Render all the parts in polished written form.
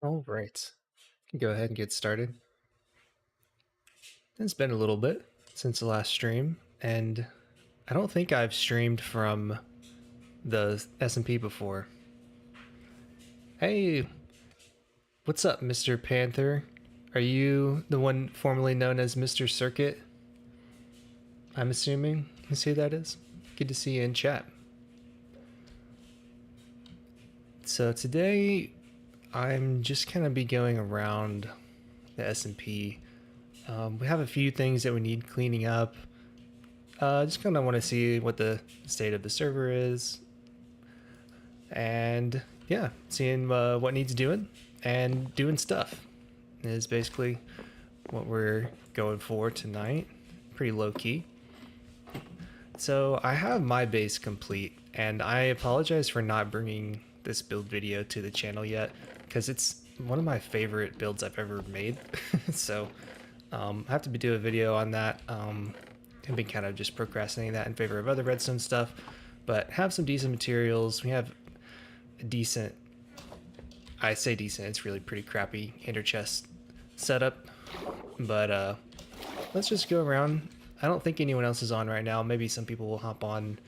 All right. Can go ahead and get started. It's been a little bit since the last stream, and I don't think I've streamed from the SMP before. Hey, what's up, Mr. Panther? Are you the one formerly known as Mr. Circuit? I'm assuming you see who that is. Good to see you in chat. So today, I'm just kind of be going around the SMP. We have a few things that we need cleaning up. Just kind of want to see what the state of the server is, and yeah, seeing what needs doing and doing stuff is basically what we're going for tonight. Pretty low key. So I have my base complete, and I apologize for not bringing this build video to the channel yet, because it's one of my favorite builds I've ever made. So I have to do a video on that. I've been kind of just procrastinating that in favor of other redstone stuff, but have some decent materials. We have a decent, I say decent, it's really pretty crappy ender chest setup, but let's just go around. I don't think anyone else is on right now. Maybe some people will hop on,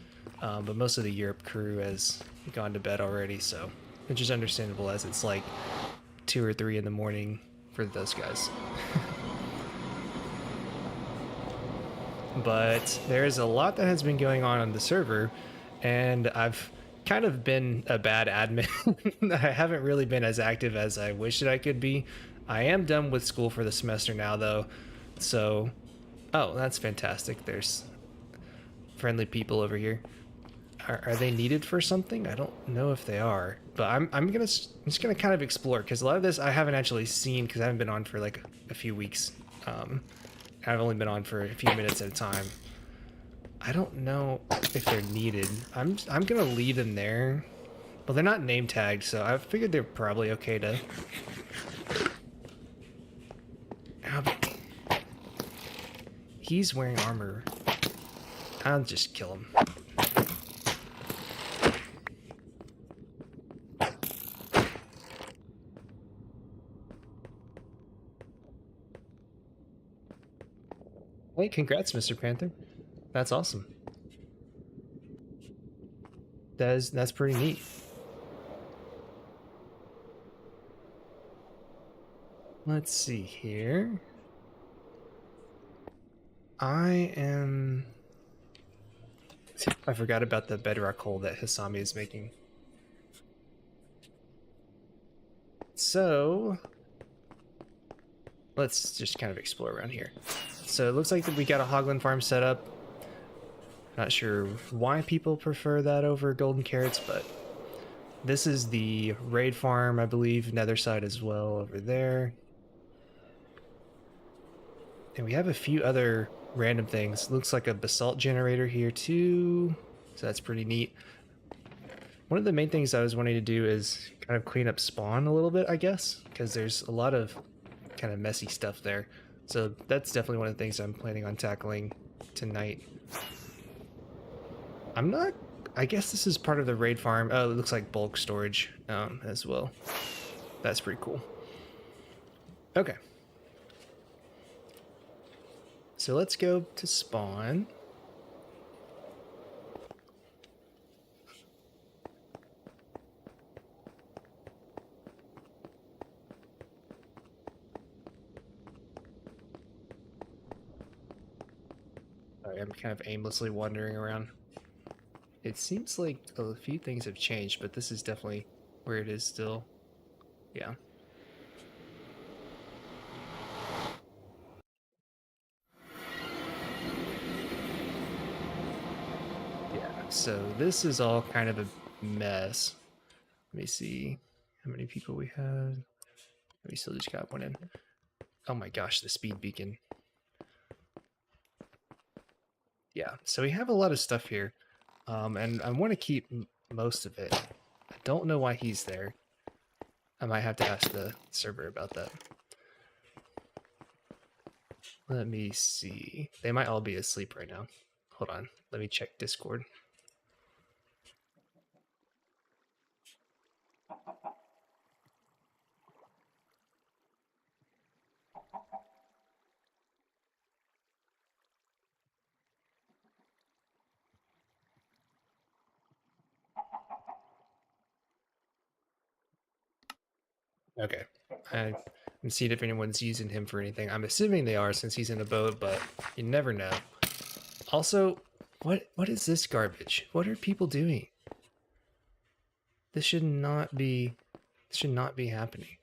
but most of the Europe crew has gone to bed already, so which is understandable as it's like 2 or 3 in the morning for those guys. But there's a lot that has been going on the server, and I've kind of been a bad admin. I haven't really been as active as I wish that I could be. I am done with school for the semester now, though, so oh, that's fantastic. There's friendly people over here. Are they needed for something? I don't know if they are, but I'm just gonna kind of explore, because a lot of this I haven't actually seen because I haven't been on for like a few weeks. I've only been on for a few minutes at a time. I don't know if they're needed. I'm gonna leave them there. Well, they're not name tagged, so I figured they're probably okay to. He's wearing armor. I'll just kill him. Hey, congrats, Mr. Panther. That's awesome. That's pretty neat. Let's see here. I forgot about the bedrock hole that Hisami is making. So let's just kind of explore around here. So it looks like that we got a Hoglin farm set up. Not sure why people prefer that over golden carrots, but this is the raid farm, I believe, nether side as well over there. And we have a few other random things. Looks like a basalt generator here too, so that's pretty neat. One of the main things I was wanting to do is kind of clean up spawn a little bit, I guess, because there's a lot of kind of messy stuff there. So that's definitely one of the things I'm planning on tackling tonight. I guess this is part of the raid farm. Oh, it looks like bulk storage as well. That's pretty cool. Okay. So let's go to spawn. Sorry, I'm kind of aimlessly wandering around. It seems like a few things have changed, but this is definitely where it is still. Yeah. Yeah, so this is all kind of a mess. Let me see how many people we had. We still just got one in. Oh my gosh, the speed beacon. Yeah, so we have a lot of stuff here, and I want to keep most of it. I don't know why he's there. I might have to ask the server about that. Let me see. They might all be asleep right now. Hold on. Let me check Discord. Okay. I haven't seen if anyone's using him for anything. I'm assuming they are since he's in a boat, but you never know. Also, what is this garbage? What are people doing? This should not be happening.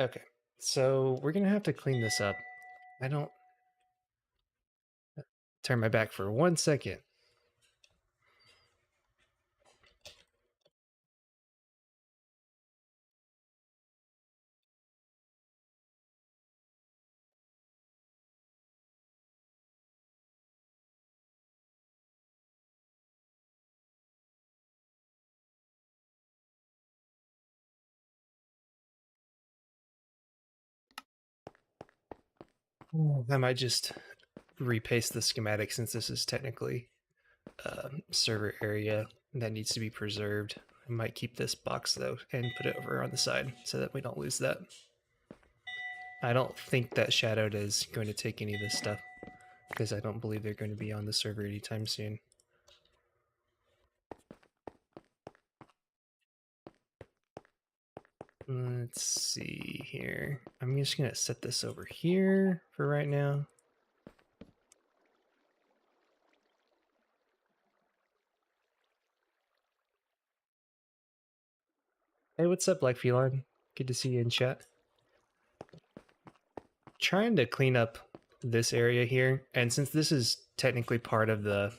Okay. So we're gonna have to clean this up. I don't turn my back for 1 second. I might just repaste the schematic since this is technically server area that needs to be preserved. I might keep this box though and put it over on the side so that we don't lose that. I don't think that Shadowed is going to take any of this stuff because I don't believe they're going to be on the server anytime soon. Let's see here. I'm just going to set this over here for right now. Hey, what's up, Black Feline? Good to see you in chat. Trying to clean up this area here, and since this is technically part of the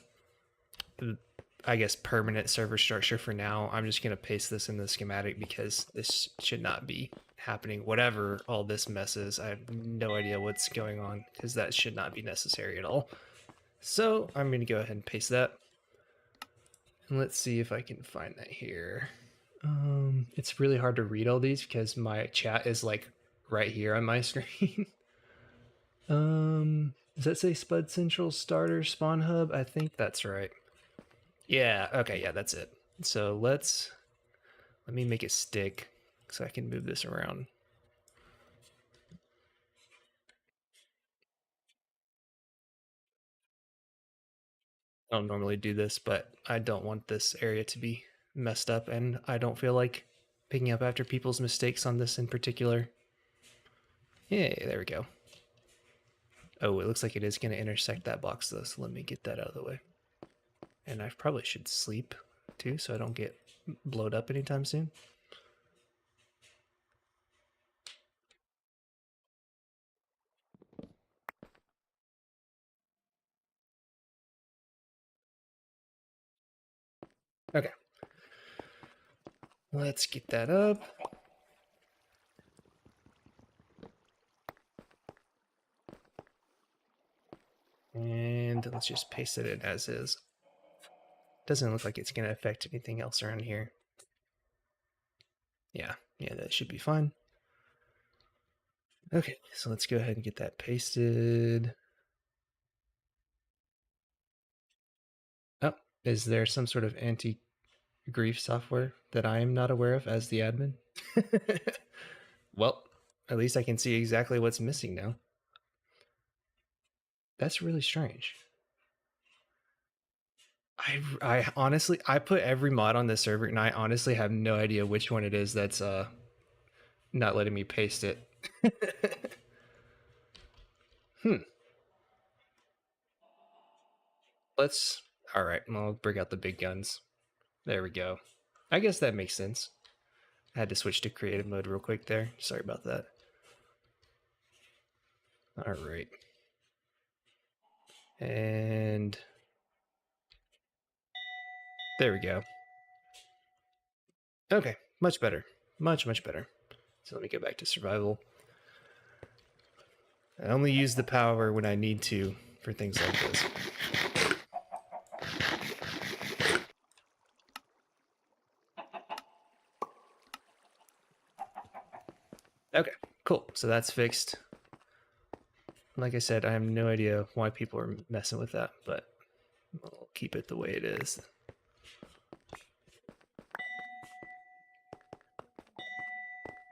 I guess permanent server structure for now, I'm just going to paste this in the schematic because this should not be happening. Whatever all this mess is, I have no idea what's going on because that should not be necessary at all. So I'm going to go ahead and paste that. And let's see if I can find that here. It's really hard to read all these because my chat is like right here on my screen. Does that say Spudcentral Starter Spawn Hub? I think that's right. Yeah, okay, yeah, that's it. So let me make it stick so I can move this around. I don't normally do this, but I don't want this area to be messed up, and I don't feel like picking up after people's mistakes on this in particular. Yeah, there we go. Oh, it looks like it is going to intersect that box though, so let me get that out of the way. And I probably should sleep too, so I don't get blowed up anytime soon. Okay. Let's get that up. And let's just paste it in as is. Doesn't look like it's going to affect anything else around here. Yeah, that should be fine. Okay, so let's go ahead and get that pasted. Oh, is there some sort of anti-grief software that I am not aware of as the admin? Well, at least I can see exactly what's missing now. That's really strange. I honestly, I put every mod on this server and I honestly have no idea which one it is that's not letting me paste it. Let's, all right, I'll bring out the big guns. There we go. I guess that makes sense. I had to switch to creative mode real quick there. Sorry about that. All right. And there we go. Okay, much better. Much better. So let me go back to survival. I only use the power when I need to for things like this. Okay, cool. So that's fixed. Like I said, I have no idea why people are messing with that, but I'll keep it the way it is.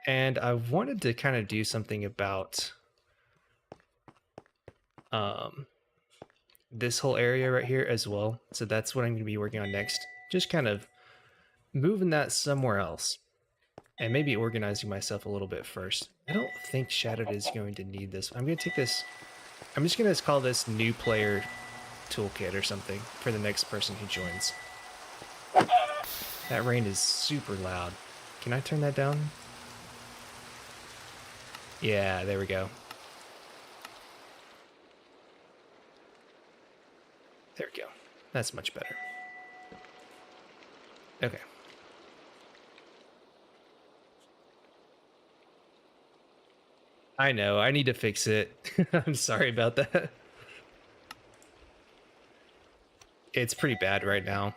And I wanted to kind of do something about this whole area right here as well. So that's what I'm going to be working on next. Just kind of moving that somewhere else. And maybe organizing myself a little bit first. I don't think Shadowed is going to need this. I'm going to take this... I'm just going to call this new player toolkit or something for the next person who joins. That rain is super loud. Can I turn that down? Yeah, there we go. There we go. That's much better. Okay. I know, I need to fix it. I'm sorry about that. It's pretty bad right now.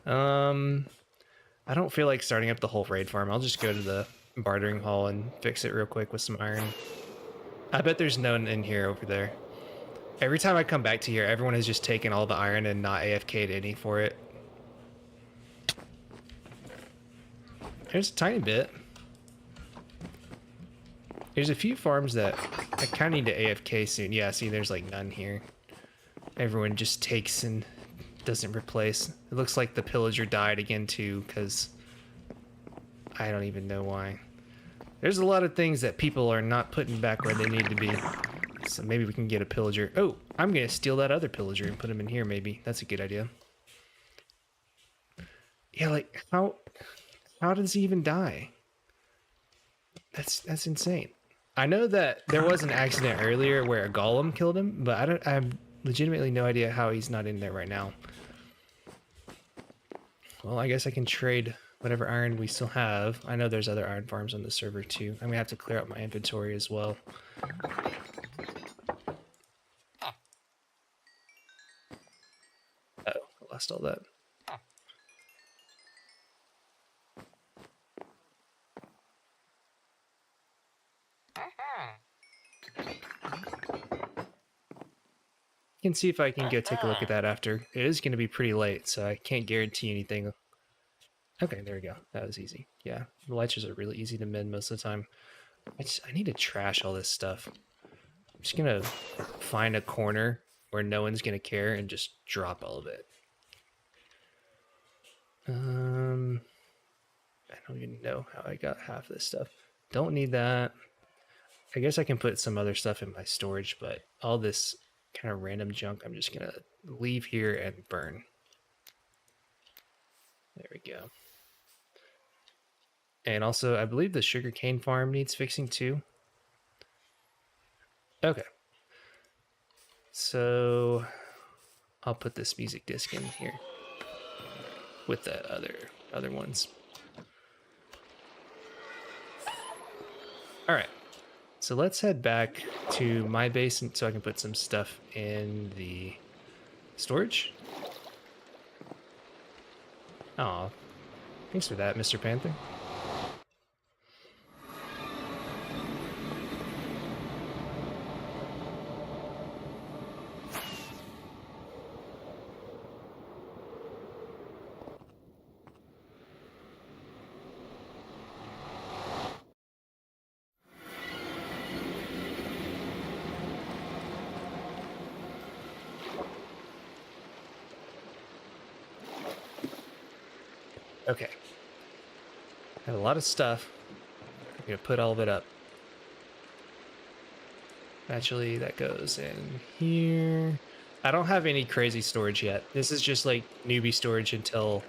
I don't feel like starting up the whole raid farm. I'll just go to the bartering hall and fix it real quick with some iron. I bet there's none in here over there. Every time I come back to here, everyone has just taken all the iron and not AFK'd any for it. There's a tiny bit. There's a few farms that I kind of need to AFK soon. Yeah, see, there's like none here. Everyone just takes and doesn't replace. It looks like the pillager died again too, because I don't even know why. There's a lot of things that people are not putting back where they need to be. So maybe we can get a pillager. Oh, I'm going to steal that other pillager and put him in here maybe. That's a good idea. Yeah, like, how does he even die? That's insane. I know that there was an accident earlier where a golem killed him, but I have legitimately no idea how he's not in there right now. Well, I guess I can trade whatever iron we still have. I know there's other iron farms on the server too. I'm gonna have to clear out my inventory as well. Oh, I lost all that. I can see if I can go take a look at that after. It is going to be pretty late, so I can't guarantee anything. Okay, there we go. That was easy. Yeah, the ledges are really easy to mend most of the time. I need to trash all this stuff. I'm just going to find a corner where no one's going to care and just drop all of it. I don't even know how I got half this stuff. Don't need that. I guess I can put some other stuff in my storage, but all this kind of random junk I'm just gonna leave here and burn. There we go. And also, I believe the sugarcane farm needs fixing too. Okay. So I'll put this music disc in here with the other ones. All right. So let's head back to my base so I can put some stuff in the storage. Aw, thanks for that, Mr. Panther. Okay. I have a lot of stuff. I'm gonna put all of it up. Actually, that goes in here. I don't have any crazy storage yet. This is just like newbie storage until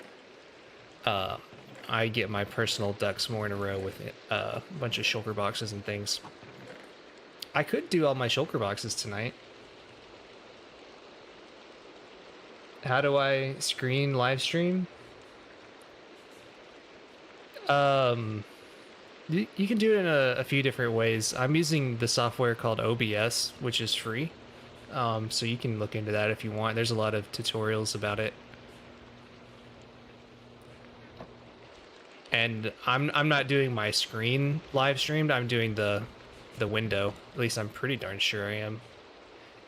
I get my personal ducks more in a row with a bunch of shulker boxes and things. I could do all my shulker boxes tonight. How do I screen live stream? You can do it in a few different ways. I'm using the software called OBS, which is free. So you can look into that if you want. There's a lot of tutorials about it. And I'm not doing my screen live streamed. I'm doing the window. At least I'm pretty darn sure I am.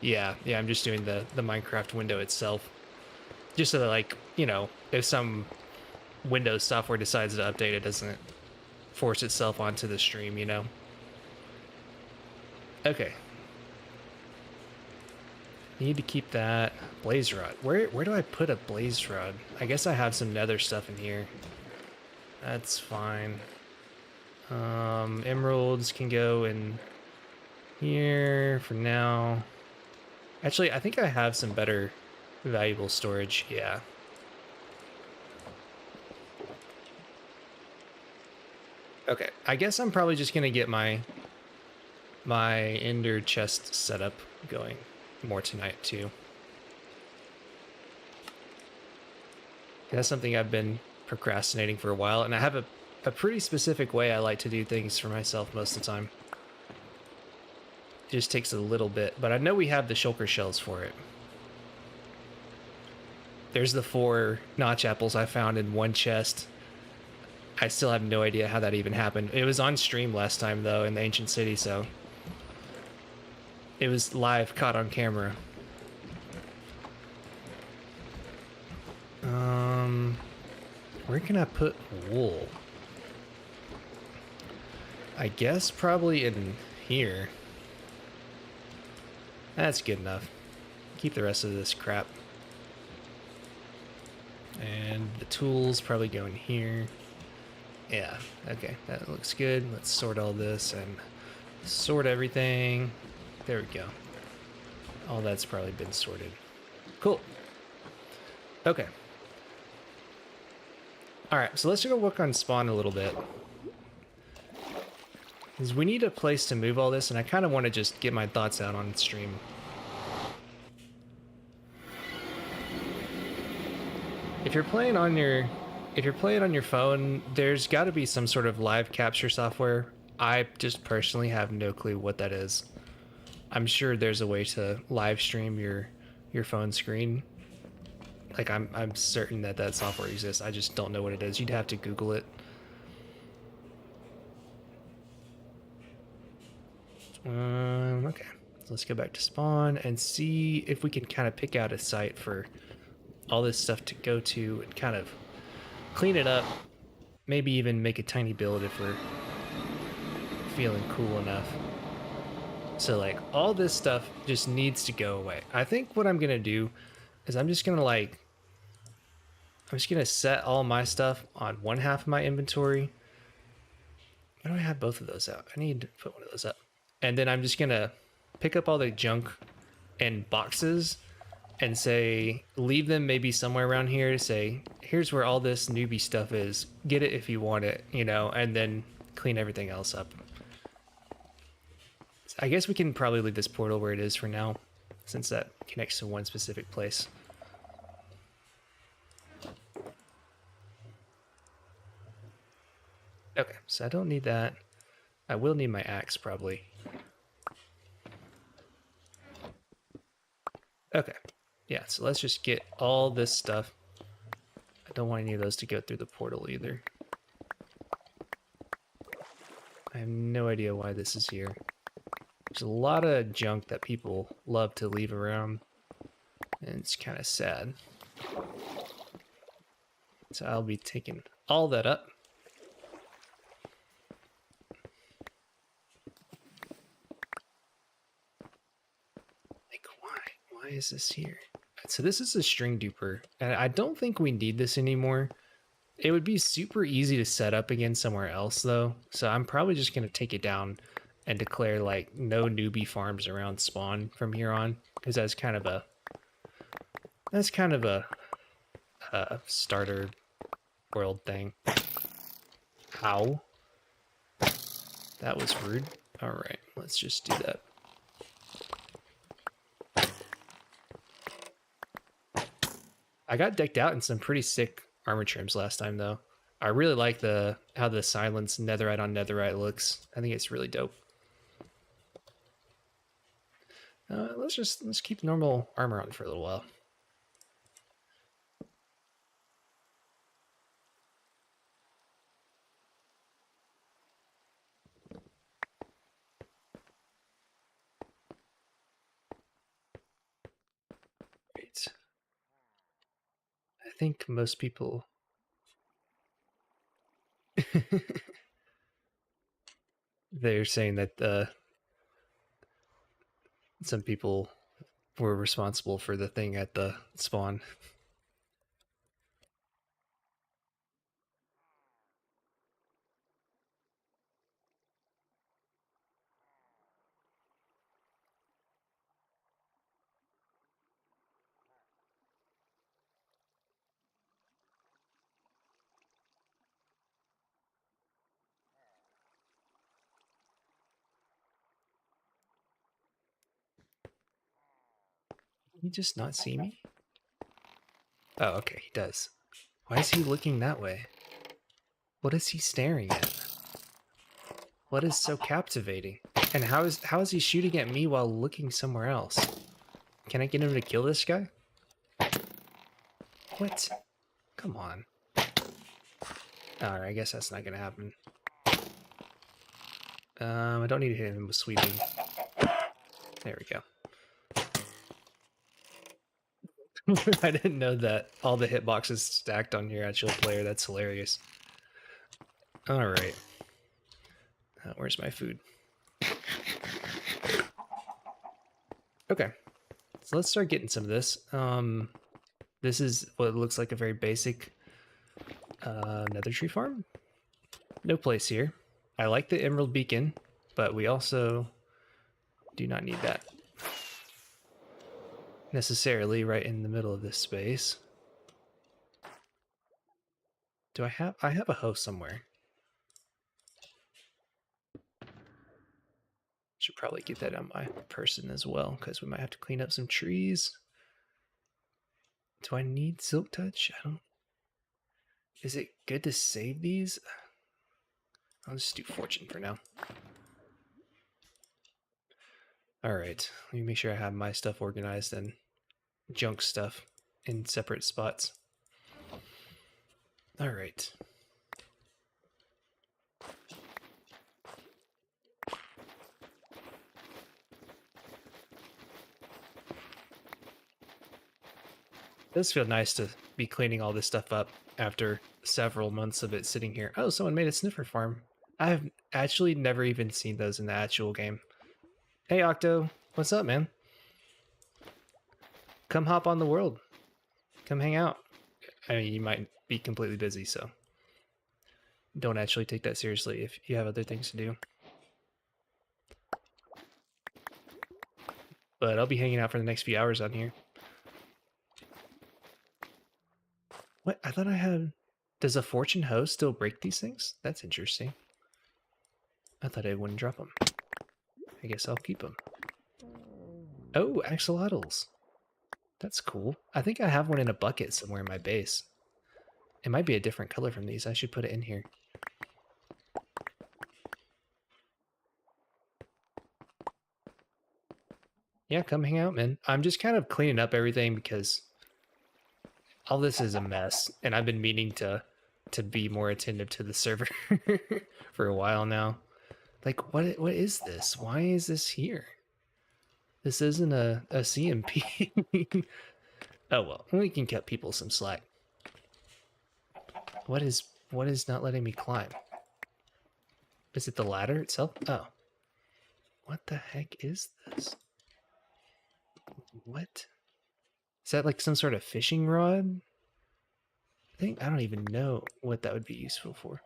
Yeah, I'm just doing the Minecraft window itself. Just so that, like, you know, if some Windows software decides to update, it doesn't force itself onto the stream, you know? Okay. Need to keep that blaze rod. Where do I put a blaze rod? I guess I have some nether stuff in here. That's fine. Emeralds can go in here for now. Actually, I think I have some better valuable storage. Yeah. Okay, I guess I'm probably just gonna get my ender chest setup going more tonight too. That's something I've been procrastinating for a while, and I have a pretty specific way I like to do things for myself most of the time. It just takes a little bit, but I know we have the shulker shells for it. There's the 4 notch apples I found in one chest. I still have no idea how that even happened. It was on stream last time, though, in the Ancient City, so it was live, caught on camera. Where can I put wool? I guess probably in here. That's good enough. Keep the rest of this crap. And the tools probably go in here. Yeah, okay, that looks good. Let's sort all this and sort everything. There we go. All that's probably been sorted. Cool. Okay. Alright, so let's go work on spawn a little bit. Because we need a place to move all this, and I kind of want to just get my thoughts out on stream. If you're playing on your phone, there's got to be some sort of live capture software. I just personally have no clue what that is. I'm sure there's a way to live stream your phone screen. Like I'm certain that software exists. I just don't know what it is. You'd have to Google it. Okay, so let's go back to spawn and see if we can kind of pick out a site for all this stuff to go to and kind of clean it up. Maybe even make a tiny build if we're feeling cool enough. So like all this stuff just needs to go away. I think what I'm gonna do is I'm just gonna set all my stuff on one half of my inventory. Why do I have both of those out? I need to put one of those up. And then I'm just gonna pick up all the junk and boxes and say, leave them maybe somewhere around here to say, here's where all this newbie stuff is. Get it if you want it, you know, and then clean everything else up. I guess we can probably leave this portal where it is for now, since that connects to one specific place. Okay, so I don't need that. I will need my axe, probably. Okay, yeah, so let's just get all this stuff. I don't want any of those to go through the portal either. I have no idea why this is here. There's a lot of junk that people love to leave around, and it's kind of sad. So I'll be taking all that up. Like, why is this here? So this is a string duper, and I don't think we need this anymore. It would be super easy to set up again somewhere else, though. So I'm probably just going to take it down and declare, like, no newbie farms around spawn from here on. Because that's kind of a starter world thing. Ow. That was rude. Alright, let's just do that. I got decked out in some pretty sick armor trims last time, though. I really like how the silence netherite on netherite looks. I think it's really dope. Let's keep normal armor on for a little while. Great. I think most people. They're saying that some people were responsible for the thing at the spawn. He just not see me? Oh, okay, he does. Why is he looking that way? What is he staring at? What is so captivating? And how is he shooting at me while looking somewhere else? Can I get him to kill this guy? What? Come on. Alright, I guess that's not gonna happen. I don't need to hit him with sweeping. There we go. I didn't know that all the hitboxes stacked on your actual player. That's hilarious. Alright. Where's my food? Okay. So let's start getting some of this. This is what looks like a very basic nether tree farm. No place here. I like the emerald beacon, but we also do not need that necessarily right in the middle of this space. Do I have a hoe somewhere? Should probably get that on my person as well, because we might have to clean up some trees. Do I need silk touch? I don't. Is it good to save these? I'll just do fortune for now. Alright, let me make sure I have my stuff organized and junk stuff in separate spots. Alright. It does feel nice to be cleaning all this stuff up after several months of it sitting here. Oh, someone made a sniffer farm. I've actually never even seen those in the actual game. Hey, Octo. What's up, man? Come hop on the world. Come hang out. I mean, you might be completely busy, so don't actually take that seriously if you have other things to do. But I'll be hanging out for the next few hours on here. What? I thought I had... Does a fortune hoe still break these things? That's interesting. I thought I wouldn't drop them. I guess I'll keep them. Oh, axolotls. That's cool. I think I have one in a bucket somewhere in my base. It might be a different color from these. I should put it in here. Yeah, come hang out, man. I'm just kind of cleaning up everything because all this is a mess, and I've been meaning to be more attentive to the server for a while now. Like, what is this? Why is this here? This isn't a CMP. Oh well, we can cut people some slack. What is not letting me climb? Is it the ladder itself? Oh. What the heck is this? What? Is that like some sort of fishing rod? I don't even know what that would be useful for.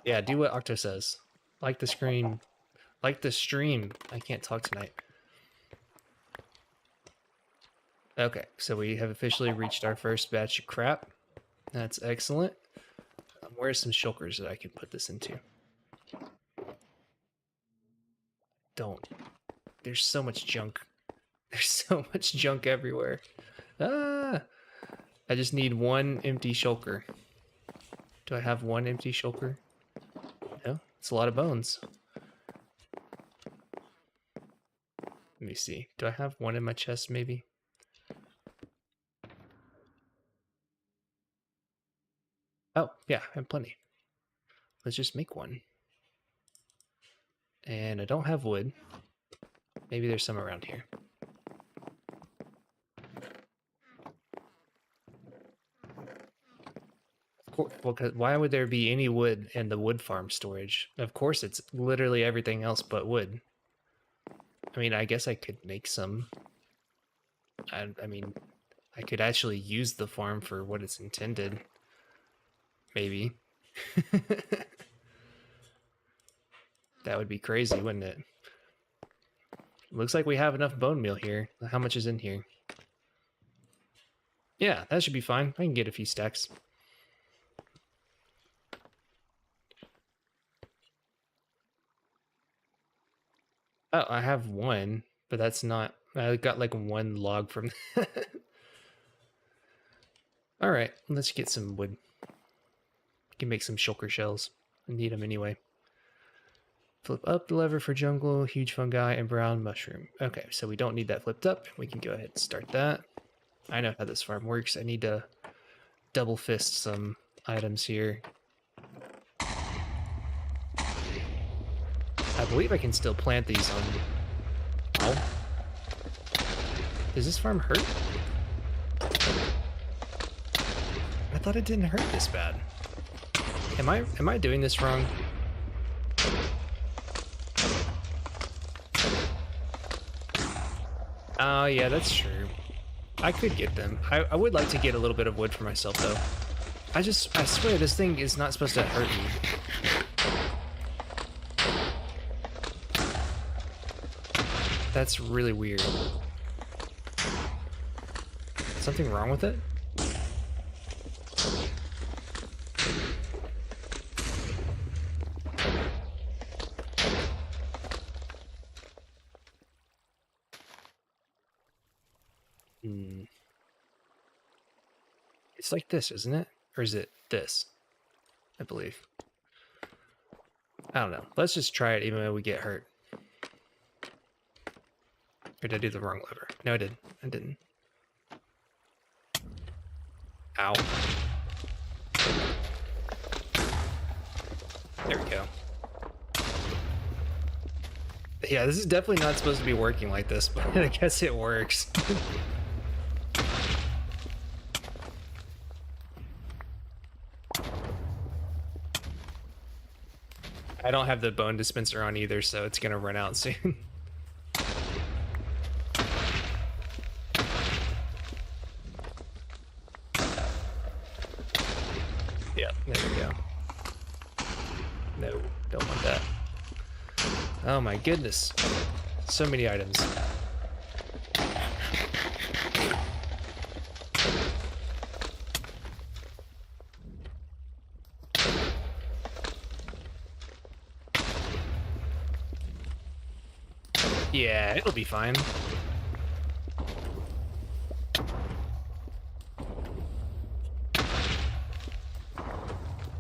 Yeah, do what Octo says. Like the screen. Like the stream. I can't talk tonight. Okay, so we have officially reached our first batch of crap. That's excellent. Where's some shulkers that I can put this into? Don't. There's so much junk. There's so much junk everywhere. Ah! I just need one empty shulker. Do I have one empty shulker? No, it's a lot of bones. Let me see. Do I have one in my chest, maybe? Oh, yeah, I have plenty. Let's just make one. And I don't have wood. Maybe there's some around here. Of course, well, why would there be any wood in the wood farm storage? Of course, it's literally everything else but wood. I mean, I guess I could make some. I mean, I could actually use the farm for what it's intended. Maybe. That would be crazy, wouldn't it? Looks like we have enough bone meal here. How much is in here? Yeah, that should be fine. I can get a few stacks. Oh, I have one, but that's not... I got like one log from... Alright, let's get some wood. Can make some shulker shells. I need them anyway. Flip up the lever for jungle, huge fungi, and brown mushroom. Okay, so we don't need that flipped up. We can go ahead and start that. I know how this farm works. I need to double fist some items here. I believe I can still plant these on... Oh. Does this farm hurt? I thought it didn't hurt this bad. Am I doing this wrong? Oh, yeah, that's true. I could get them. I would like to get a little bit of wood for myself, though. I swear, this thing is not supposed to hurt me. That's really weird. Something wrong with it? It's like this, isn't it? Or is it this? I believe. I don't know. Let's just try it even though we get hurt. Or did I do the wrong lever? No, I didn't. I didn't. Ow. There we go. Yeah, this is definitely not supposed to be working like this, but I guess it works. I don't have the bone dispenser on either, so it's gonna run out soon. Yeah, there we go. No, don't want that. Oh my goodness. So many items. Yeah, it'll be fine.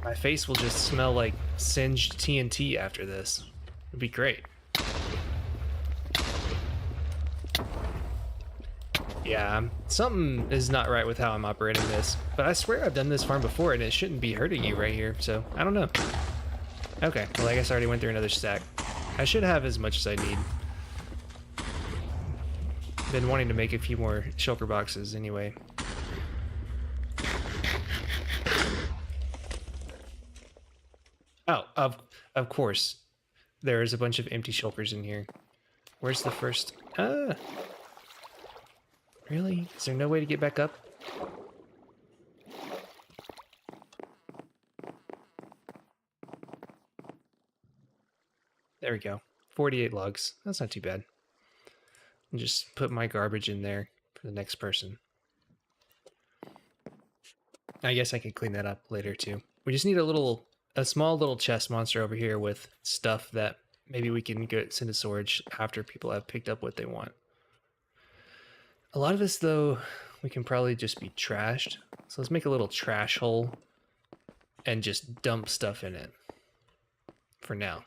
My face will just smell like singed TNT after this. It'd be great. Yeah, something is not right with how I'm operating this, but I swear I've done this farm before and it shouldn't be hurting you right here, so I don't know. Okay, well I guess I already went through another stack. I should have as much as I need. Been wanting to make a few more shulker boxes anyway. Oh, of course. There is a bunch of empty shulkers in here. Where's the first? Really? Is there no way to get back up? There we go. 48 logs. That's not too bad. And just put my garbage in there for the next person. I guess I could clean that up later too. We just need a small little chest monster over here with stuff that maybe we can send to storage after people have picked up what they want. A lot of this, though, we can probably just be trashed. So let's make a little trash hole and just dump stuff in it for now.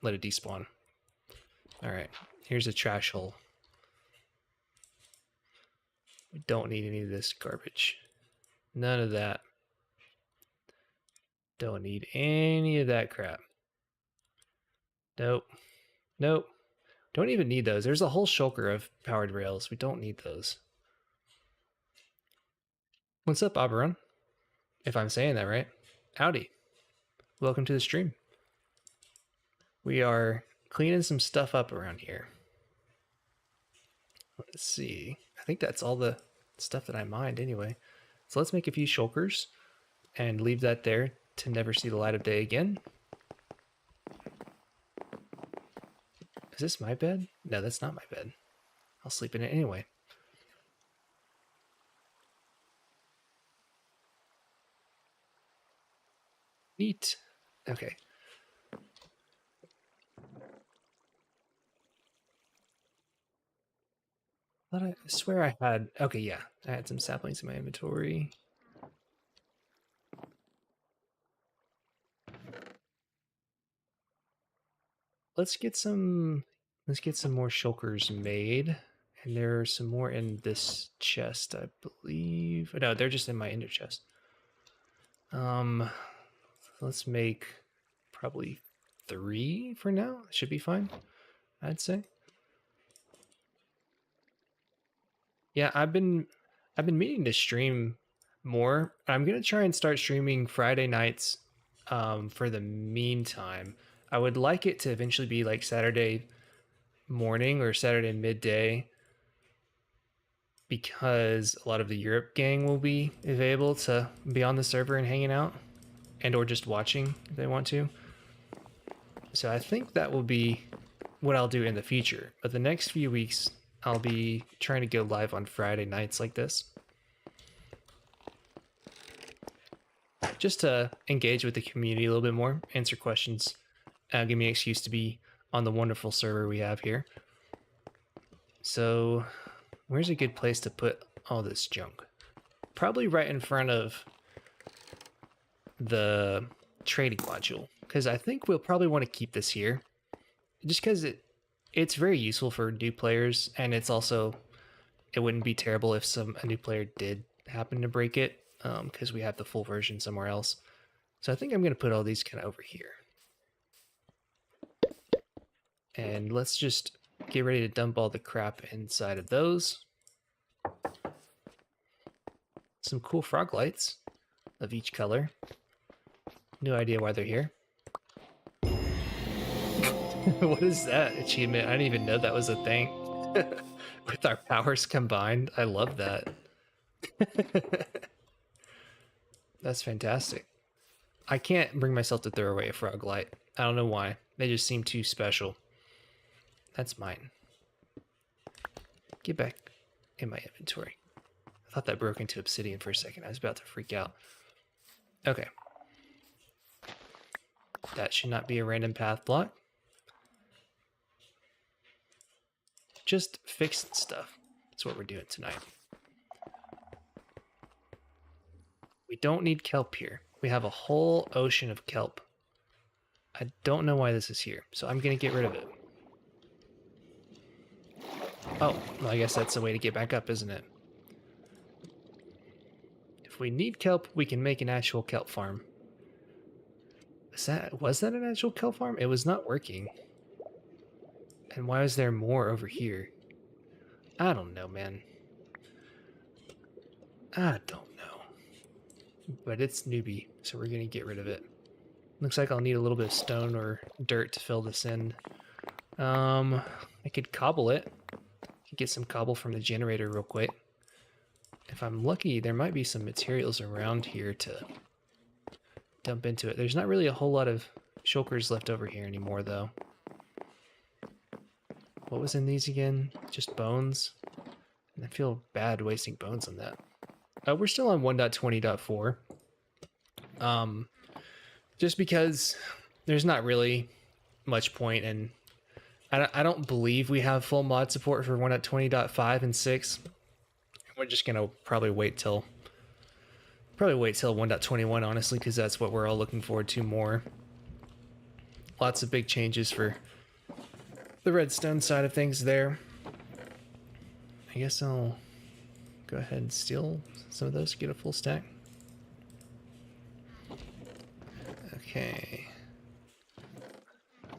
Let it despawn. All right, here's a trash hole. We don't need any of this garbage. None of that. Don't need any of that crap. Nope. Nope. Don't even need those. There's a whole shulker of powered rails. We don't need those. What's up, Oberon? If I'm saying that right. Howdy. Welcome to the stream. We are cleaning some stuff up around here. Let's see. I think that's all the stuff that I mined anyway. So let's make a few shulkers and leave that there to never see the light of day again. Is this my bed? No, that's not my bed. I'll sleep in it anyway. Neat. Okay. I swear I had... Okay, yeah. I had some saplings in my inventory. Let's get some more shulkers made. And there are some more in this chest, I believe. No, they're just in my ender chest. Let's make probably 3 for now. Should be fine, I'd say. Yeah, I've been meaning to stream more. I'm gonna try and start streaming Friday nights for the meantime. I would like it to eventually be like Saturday morning or Saturday midday, because a lot of the Europe gang will be available to be on the server and hanging out and or just watching if they want to. So I think that will be what I'll do in the future. But the next few weeks, I'll be trying to go live on Friday nights like this, just to engage with the community a little bit more, answer questions, give me an excuse to be on the wonderful server we have here. So where's a good place to put all this junk? Probably right in front of the trading module, because I think we'll probably want to keep this here, just because it's very useful for new players, and it's also, it wouldn't be terrible if a new player did happen to break it, because we have the full version somewhere else. So I think I'm going to put all these kind of over here. And let's just get ready to dump all the crap inside of those. Some cool frog lights of each color. No idea why they're here. What is that achievement? I didn't even know that was a thing. With our powers combined, I love that. That's fantastic. I can't bring myself to throw away a frog light. I don't know why. They just seem too special. That's mine. Get back in my inventory. I thought that broke into obsidian for a second. I was about to freak out. Okay. That should not be a random path block. Just fixing stuff. That's what we're doing tonight. We don't need kelp here. We have a whole ocean of kelp. I don't know why this is here, so I'm going to get rid of it. Oh, well, I guess that's the way to get back up, isn't it? If we need kelp, we can make an actual kelp farm. Was that an actual kelp farm? It was not working. And why is there more over here? I don't know, man. I don't know. But it's newbie, so we're going to get rid of it. Looks like I'll need a little bit of stone or dirt to fill this in. I could cobble it. Get some cobble from the generator real quick. If I'm lucky, there might be some materials around here to dump into it. There's not really a whole lot of shulkers left over here anymore, though. What was in these again? Just bones? And I feel bad wasting bones on that. We're still on 1.20.4. Just because there's not really much point in... I don't believe we have full mod support for 1.20.5 and 6. We're just going to probably wait till 1.21, honestly, because that's what we're all looking forward to more. Lots of big changes for the redstone side of things there. I guess I'll go ahead and steal some of those, get a full stack. Okay.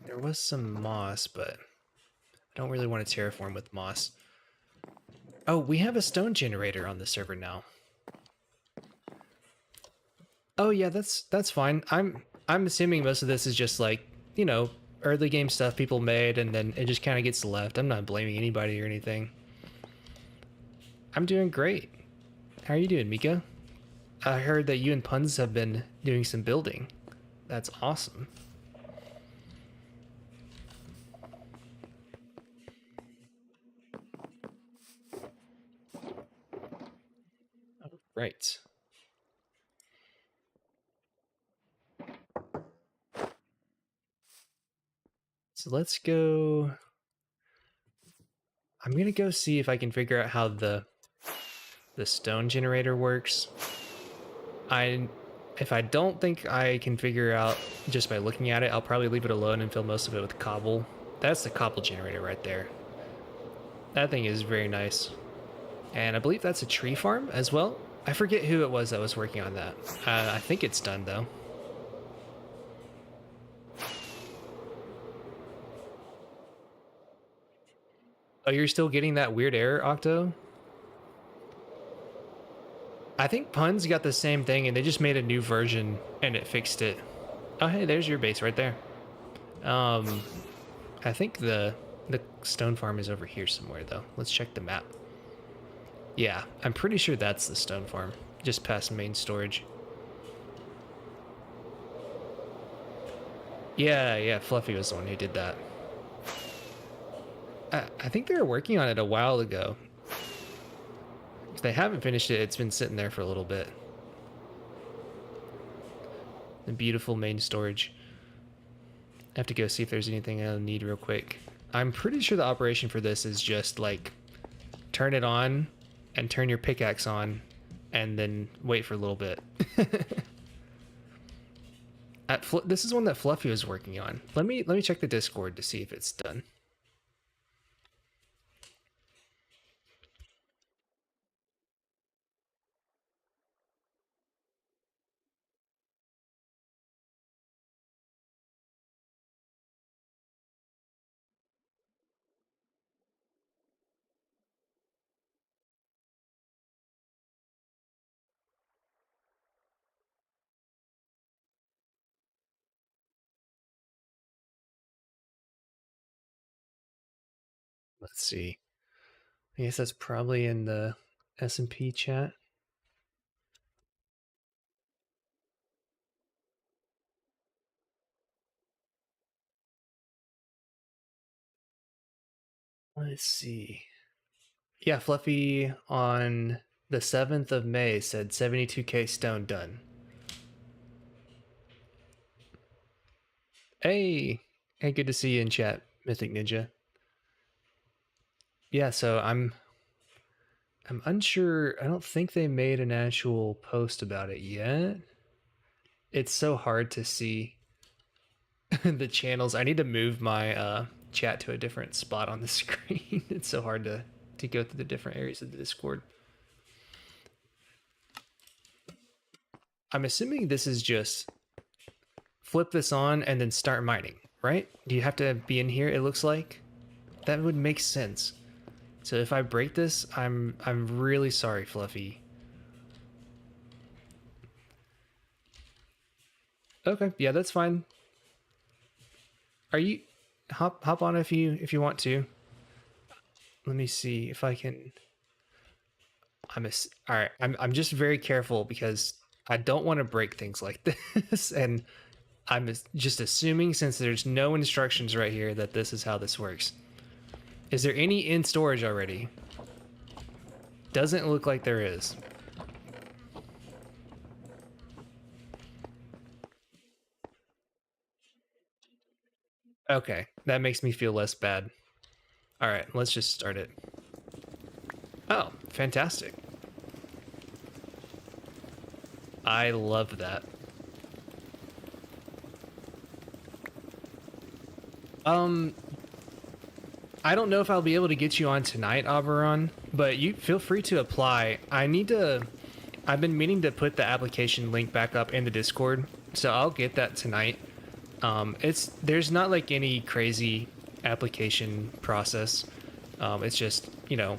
There was some moss, but I don't really want to terraform with moss. Oh, we have a stone generator on the server now. Oh yeah, that's fine. I'm assuming most of this is just like, you know, early game stuff people made and then it just kind of gets left. I'm not blaming anybody or anything. I'm doing great. How are you doing, Mika? I heard that you and Puns have been doing some building. That's awesome. Right. So let's go. I'm gonna go see if I can figure out how the stone generator works. If I don't think I can figure out just by looking at it, I'll probably leave it alone and fill most of it with cobble. That's the cobble generator right there. That thing is very nice. And I believe that's a tree farm as well. I forget who it was that was working on that. I think it's done though. Oh, you're still getting that weird error, Octo? I think Pun's got the same thing and they just made a new version and it fixed it. Oh, hey, there's your base right there. I think the stone farm is over here somewhere though. Let's check the map. Yeah, I'm pretty sure that's the stone farm, just past main storage. Yeah, Fluffy was the one who did that. I think they were working on it a while ago. If they haven't finished it, it's been sitting there for a little bit. The beautiful main storage. I have to go see if there's anything I need real quick. I'm pretty sure the operation for this is just like turn it on and turn your pickaxe on and then wait for a little bit. This is one that Fluffy was working on. Let me check the Discord to see if it's done. Let's see. I guess that's probably in the SMP chat. Let's see. Yeah, Fluffy on the 7th of May said 72k stone done. Hey, good to see you in chat, Mythic Ninja. Yeah, so I'm unsure. I don't think they made an actual post about it yet. It's so hard to see the channels. I need to move my chat to a different spot on the screen. It's so hard to go through the different areas of the Discord. I'm assuming this is just flip this on and then start mining, right? Do you have to be in here, it looks like? That would make sense. So if I break this, I'm really sorry, Fluffy. Okay, yeah, that's fine. Are you hop on if you want to. Let me see if I can. All right. I'm just very careful because I don't want to break things like this, and I'm just assuming since there's no instructions right here that this is how this works. Is there any in storage already? Doesn't look like there is. Okay, that makes me feel less bad. All right, let's just start it. Oh, fantastic. I love that. I don't know if I'll be able to get you on tonight, Oberon, but you feel free to apply. I've been meaning to put the application link back up in the Discord, so I'll get that tonight. There's not like any crazy application process. It's just, you know,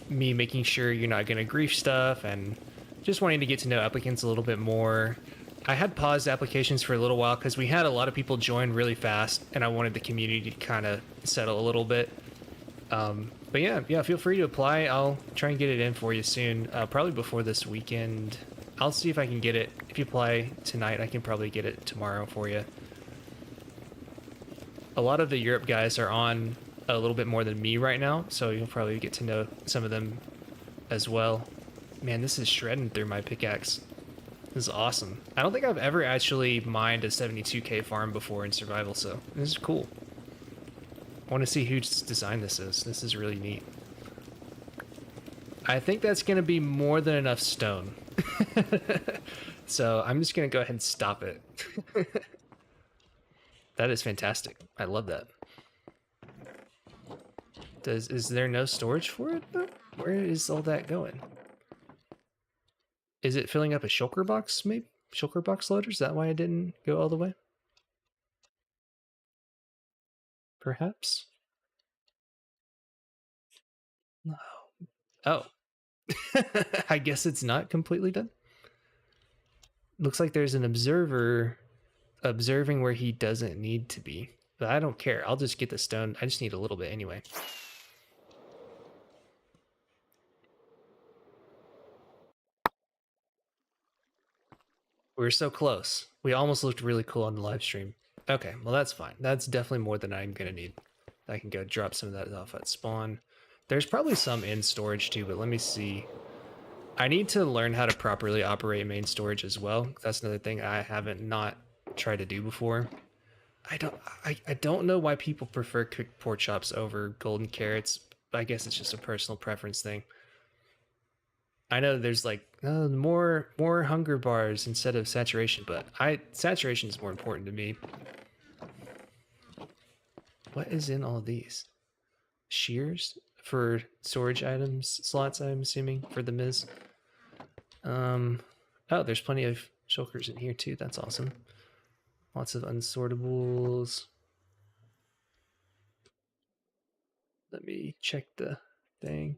me making sure you're not gonna grief stuff and just wanting to get to know applicants a little bit more. I had paused applications for a little while because we had a lot of people join really fast, and I wanted the community to kind of settle a little bit. But yeah, feel free to apply. I'll try and get it in for you soon, probably before this weekend. I'll see if I can get it. If you apply tonight, I can probably get it tomorrow for you. A lot of the Europe guys are on a little bit more than me right now, so you'll probably get to know some of them as well. Man, this is shredding through my pickaxe. This is awesome. I don't think I've ever actually mined a 72k farm before in survival, so this is cool. I want to see whose design this is. This is really neat. I think that's going to be more than enough stone. So I'm just going to go ahead and stop it. That is fantastic. I love that. Is there no storage for it though? Where is all that going? Is it filling up a shulker box maybe? Shulker box loader? Is that why I didn't go all the way? Perhaps? No. Oh. I guess it's not completely done. Looks like there's an observer observing where he doesn't need to be. But I don't care. I'll just get the stone. I just need a little bit anyway. We were so close. We almost looked really cool on the live stream. Okay, well that's fine. That's definitely more than I'm gonna need. I can go drop some of that off at spawn. There's probably some in storage too, but let me see. I need to learn how to properly operate main storage as well. That's another thing I haven't not tried to do before. I don't know why people prefer cooked pork chops over golden carrots. I guess it's just a personal preference thing. I know there's like more hunger bars instead of saturation, but saturation is more important to me. What is in all of these? Shears for storage items, slots, I'm assuming, for the Miz. Oh, there's plenty of shulkers in here too. That's awesome. Lots of unsortables. Let me check the thing.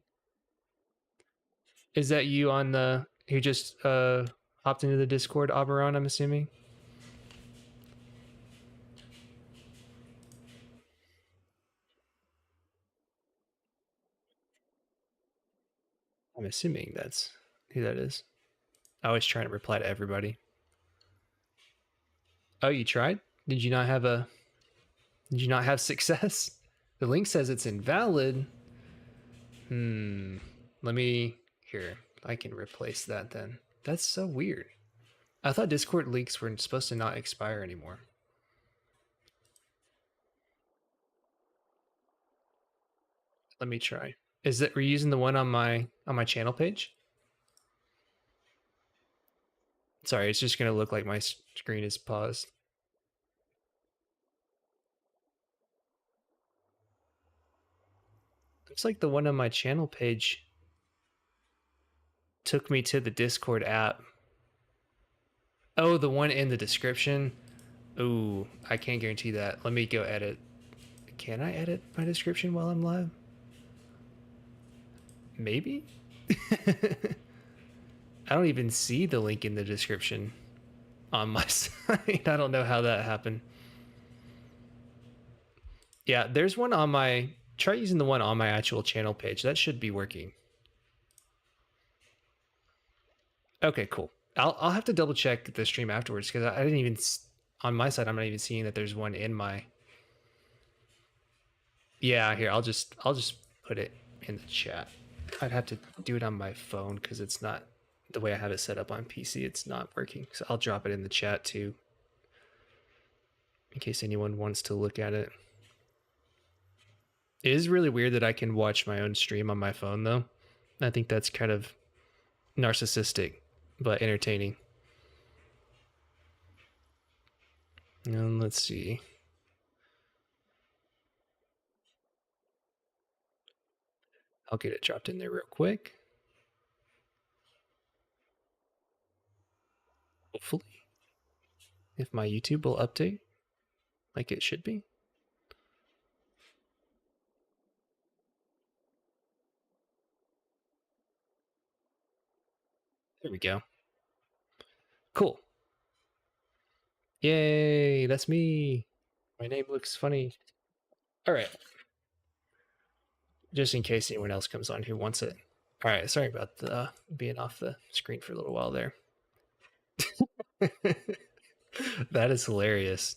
Is that you on the who just hopped into the Discord, Oberon, I'm assuming? I'm assuming that's who that is. I always try to reply to everybody. Oh, you tried? Did you not have success? The link says it's invalid. Let me here. I can replace that then. That's so weird. I thought Discord links were supposed to not expire anymore. Let me try. Is that we're using the one on my channel page? Sorry, it's just gonna look like my screen is paused. Looks like the one on my channel page took me to the Discord app. Oh, the one in the description? Ooh, I can't guarantee that. Let me go edit. Can I edit my description while I'm live? Maybe? I don't even see the link in the description on my site. I don't know how that happened. Yeah, there's one on my... Try using the one on my actual channel page. That should be working. Okay, cool. I'll have to double check the stream afterwards because I didn't even... On my side, I'm not even seeing that there's one in my... Yeah, here, I'll just put it in the chat. I'd have to do it on my phone because it's not... The way I have it set up on PC, it's not working. So I'll drop it in the chat too, in case anyone wants to look at it. It is really weird that I can watch my own stream on my phone, though. I think that's kind of narcissistic, but entertaining. And let's see. I'll get it dropped in there real quick. Hopefully. If my YouTube will update like it should be. There we go. Cool. Yay, that's me. My name looks funny. All right. Just in case anyone else comes on who wants it. All right, sorry about the being off the screen for a little while there. That is hilarious.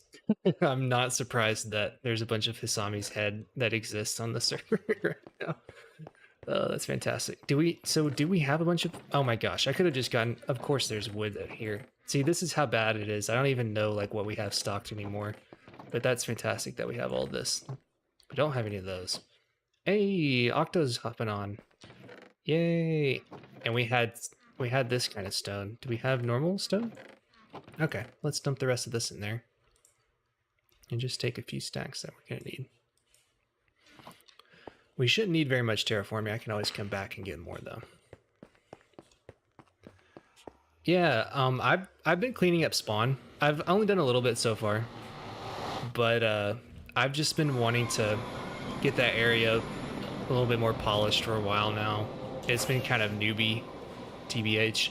I'm not surprised that there's a bunch of Hisami's head that exists on the server right now. Oh, that's fantastic. Do we have a bunch of, oh my gosh, I could have just gotten, of course there's wood here. See, this is how bad it is. I don't even know like what we have stocked anymore. But that's fantastic that we have all this. We don't have any of those. Hey, Octo's hopping on. Yay. And we had this kind of stone. Do we have normal stone? Okay, let's dump the rest of this in there. And just take a few stacks that we're gonna need. We shouldn't need very much terraforming. I can always come back and get more though. Yeah, I've been cleaning up spawn. I've only done a little bit so far, but I've just been wanting to get that area a little bit more polished for a while now. It's been kind of newbie, TBH.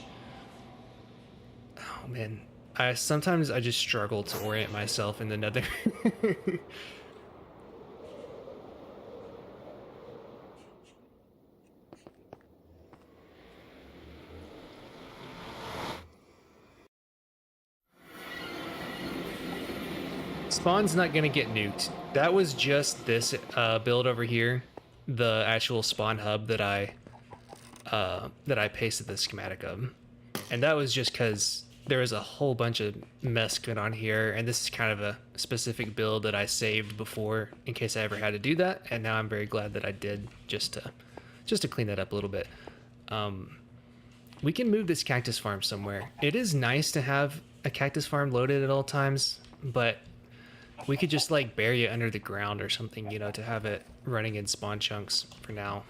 Oh man, sometimes I just struggle to orient myself in the nether. Spawn's not gonna get nuked. That was just this build over here, the actual spawn hub that I pasted the schematic of, and that was just because there was a whole bunch of mess going on here, and this is kind of a specific build that I saved before in case I ever had to do that, and now I'm very glad that I did just to clean that up a little bit. We can move this cactus farm somewhere. It is nice to have a cactus farm loaded at all times, but we could just like bury it under the ground or something, you know, to have it running in spawn chunks for now.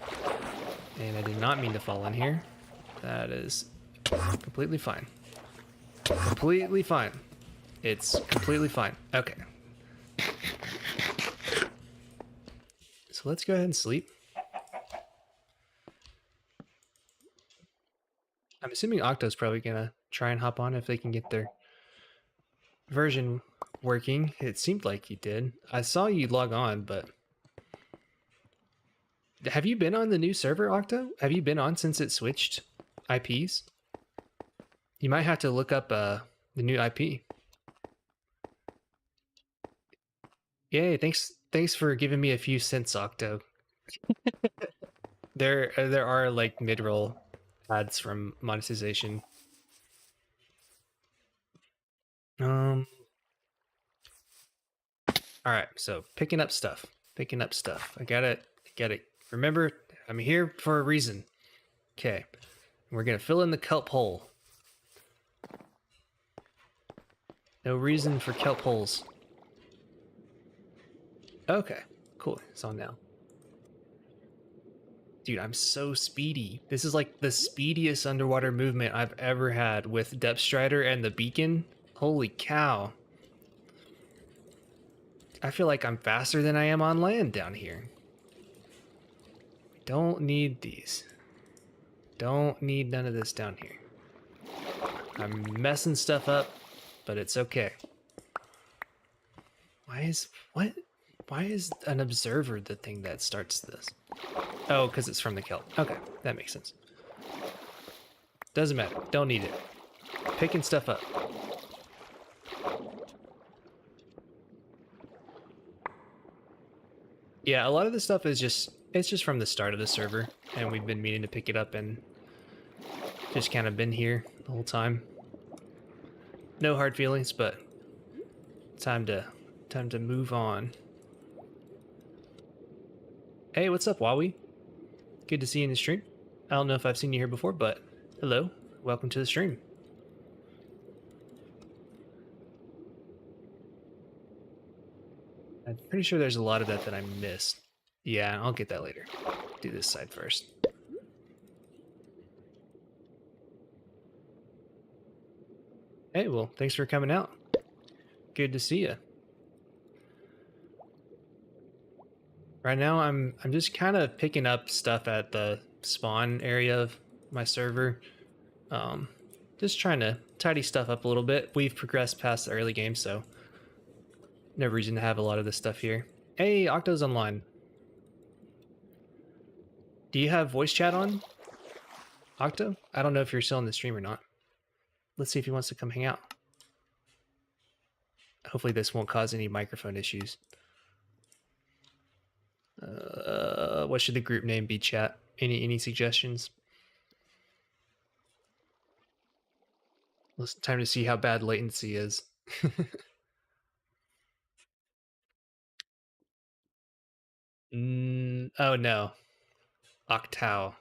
And I did not mean to fall in here. That is completely fine. Completely fine. It's completely fine. Okay. So let's go ahead and sleep. I'm assuming Octo's probably gonna try and hop on if they can get their version working. It seemed like he did. I saw you log on, but have you been on the new server, Octo? Have you been on since it switched IPs? You might have to look up the new IP. Yay, thanks for giving me a few cents, Octo. There are like mid-roll ads from monetization. All right, so picking up stuff. I got it. Remember, I'm here for a reason. Okay, we're gonna fill in the kelp hole. No reason for kelp holes. Okay, cool. It's on now. Dude, I'm so speedy. This is like the speediest underwater movement I've ever had with Depth Strider and the beacon. Holy cow. I feel like I'm faster than I am on land down here. Don't need these. Don't need none of this down here. I'm messing stuff up, but it's okay. Why is an observer the thing that starts this? Oh, because it's from the kelp. Okay, that makes sense. Doesn't matter. Don't need it. Picking stuff up. Yeah, a lot of this stuff is just from the start of the server, and we've been meaning to pick it up and just kind of been here the whole time. No hard feelings, but time to move on. Hey, what's up, Wowie? Good to see you in the stream. I don't know if I've seen you here before, but hello. Welcome to the stream. I'm pretty sure there's a lot of that I missed. Yeah, I'll get that later. Do this side first. Hey, well, thanks for coming out. Good to see you. Right now, I'm just kind of picking up stuff at the spawn area of my server. Just trying to tidy stuff up a little bit. We've progressed past the early game, so no reason to have a lot of this stuff here. Hey, Octo's online. Do you have voice chat on, Octo? I don't know if you're still on the stream or not. Let's see if he wants to come hang out. Hopefully this won't cause any microphone issues. What should the group name be, chat? Any suggestions? It's time to see how bad latency is. Oh no. Octao.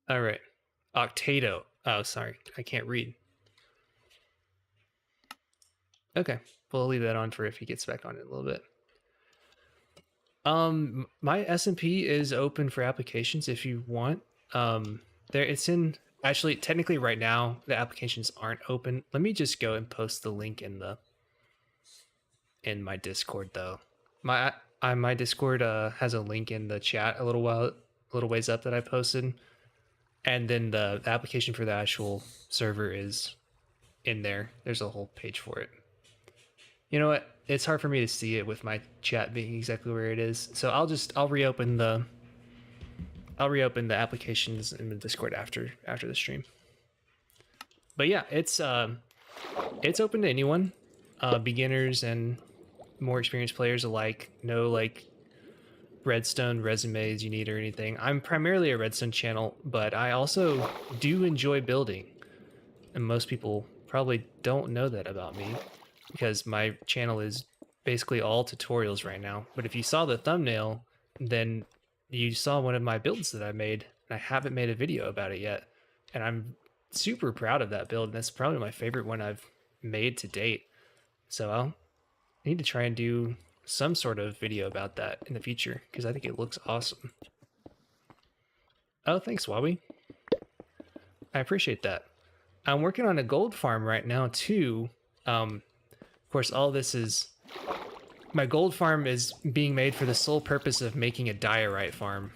All right. Octado. Oh, sorry. I can't read. Okay. We'll leave that on for if he gets back on in a little bit. My SMP is open for applications if you want. It's in actually technically right now the applications aren't open. Let me just go and post the link in my Discord though. My Discord has a link in the chat a little ways up that I posted, and then the application for the actual server is in there. There's a whole page for it. You know what? It's hard for me to see it with my chat being exactly where it is. So I'll reopen the applications in the Discord after the stream. But yeah, it's open to anyone, beginners and more experienced players alike. No like redstone resumes you need or anything. I'm primarily a redstone channel, but I also do enjoy building, and most people probably don't know that about me because my channel is basically all tutorials right now. But if you saw the thumbnail, then you saw one of my builds that I made, and I haven't made a video about it yet, and I'm super proud of that build, and that's probably my favorite one I've made to date. So I'll need to try and do some sort of video about that in the future because I think it looks awesome. Oh, thanks, Wabi. I appreciate that. I'm working on a gold farm right now too. Of course, all this is my gold farm is being made for the sole purpose of making a diorite farm.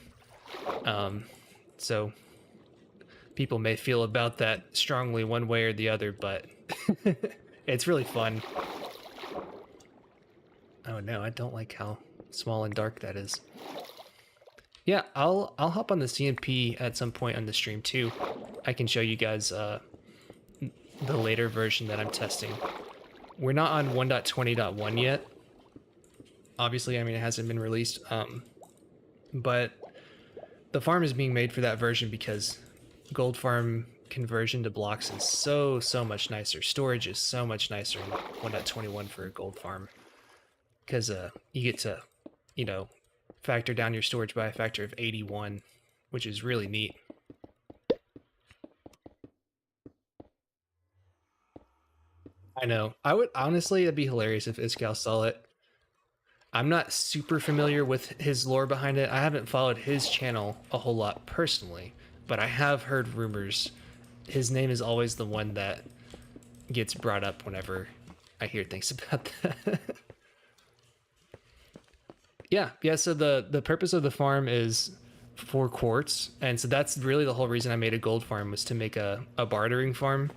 So people may feel about that strongly one way or the other, but it's really fun. Oh no, I don't like how small and dark that is. Yeah, I'll hop on the CMP at some point on the stream too. I can show you guys the later version that I'm testing. We're not on 1.20.1 yet. Obviously, I mean, it hasn't been released, but the farm is being made for that version because gold farm conversion to blocks is so much nicer. Storage is so much nicer in 1.21 for a gold farm because you get to, you know, factor down your storage by a factor of 81, which is really neat. I know. I would honestly, it'd be hilarious if Iskal saw it. I'm not super familiar with his lore behind it. I haven't followed his channel a whole lot personally, but I have heard rumors. His name is always the one that gets brought up whenever I hear things about that. Yeah, so the purpose of the farm is for quartz, and so that's really the whole reason I made a gold farm, was to make a bartering farm.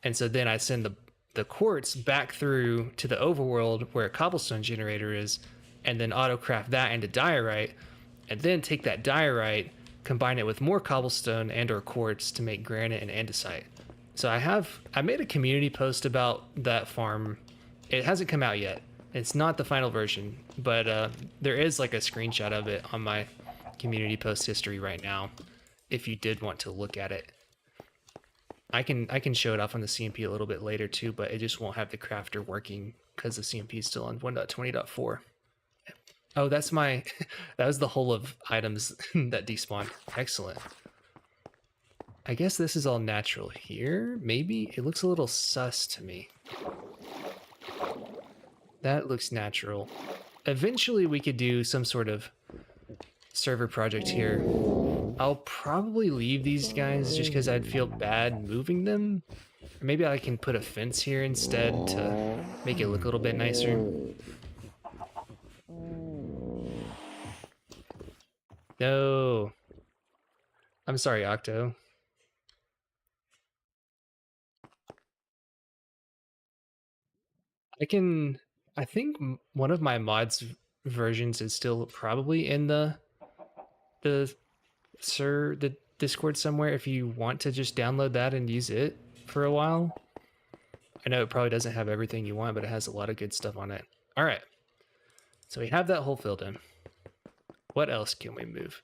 And so then I send the quartz back through to the overworld where a cobblestone generator is, and then autocraft that into diorite, and then take that diorite, combine it with more cobblestone and or quartz to make granite and andesite. So I made a community post about that farm. It hasn't come out yet. It's not the final version, but there is like a screenshot of it on my community post history right now, if you did want to look at it. I can show it off on the CMP a little bit later too, but it just won't have the crafter working because the CMP is still on 1.20.4. Oh, that's my that was the whole of items that despawned. Excellent. I guess this is all natural here. Maybe it looks a little sus to me. That looks natural. Eventually we could do some sort of server project here. I'll probably leave these guys just because I'd feel bad moving them. Or maybe I can put a fence here instead to make it look a little bit nicer. No. I'm sorry, Octo. I think one of my mods versions is still probably in the the Discord somewhere if you want to just download that and use it for a while. I know it probably doesn't have everything you want, but it has a lot of good stuff on it. All right. So we have that hole filled in. What else can we move?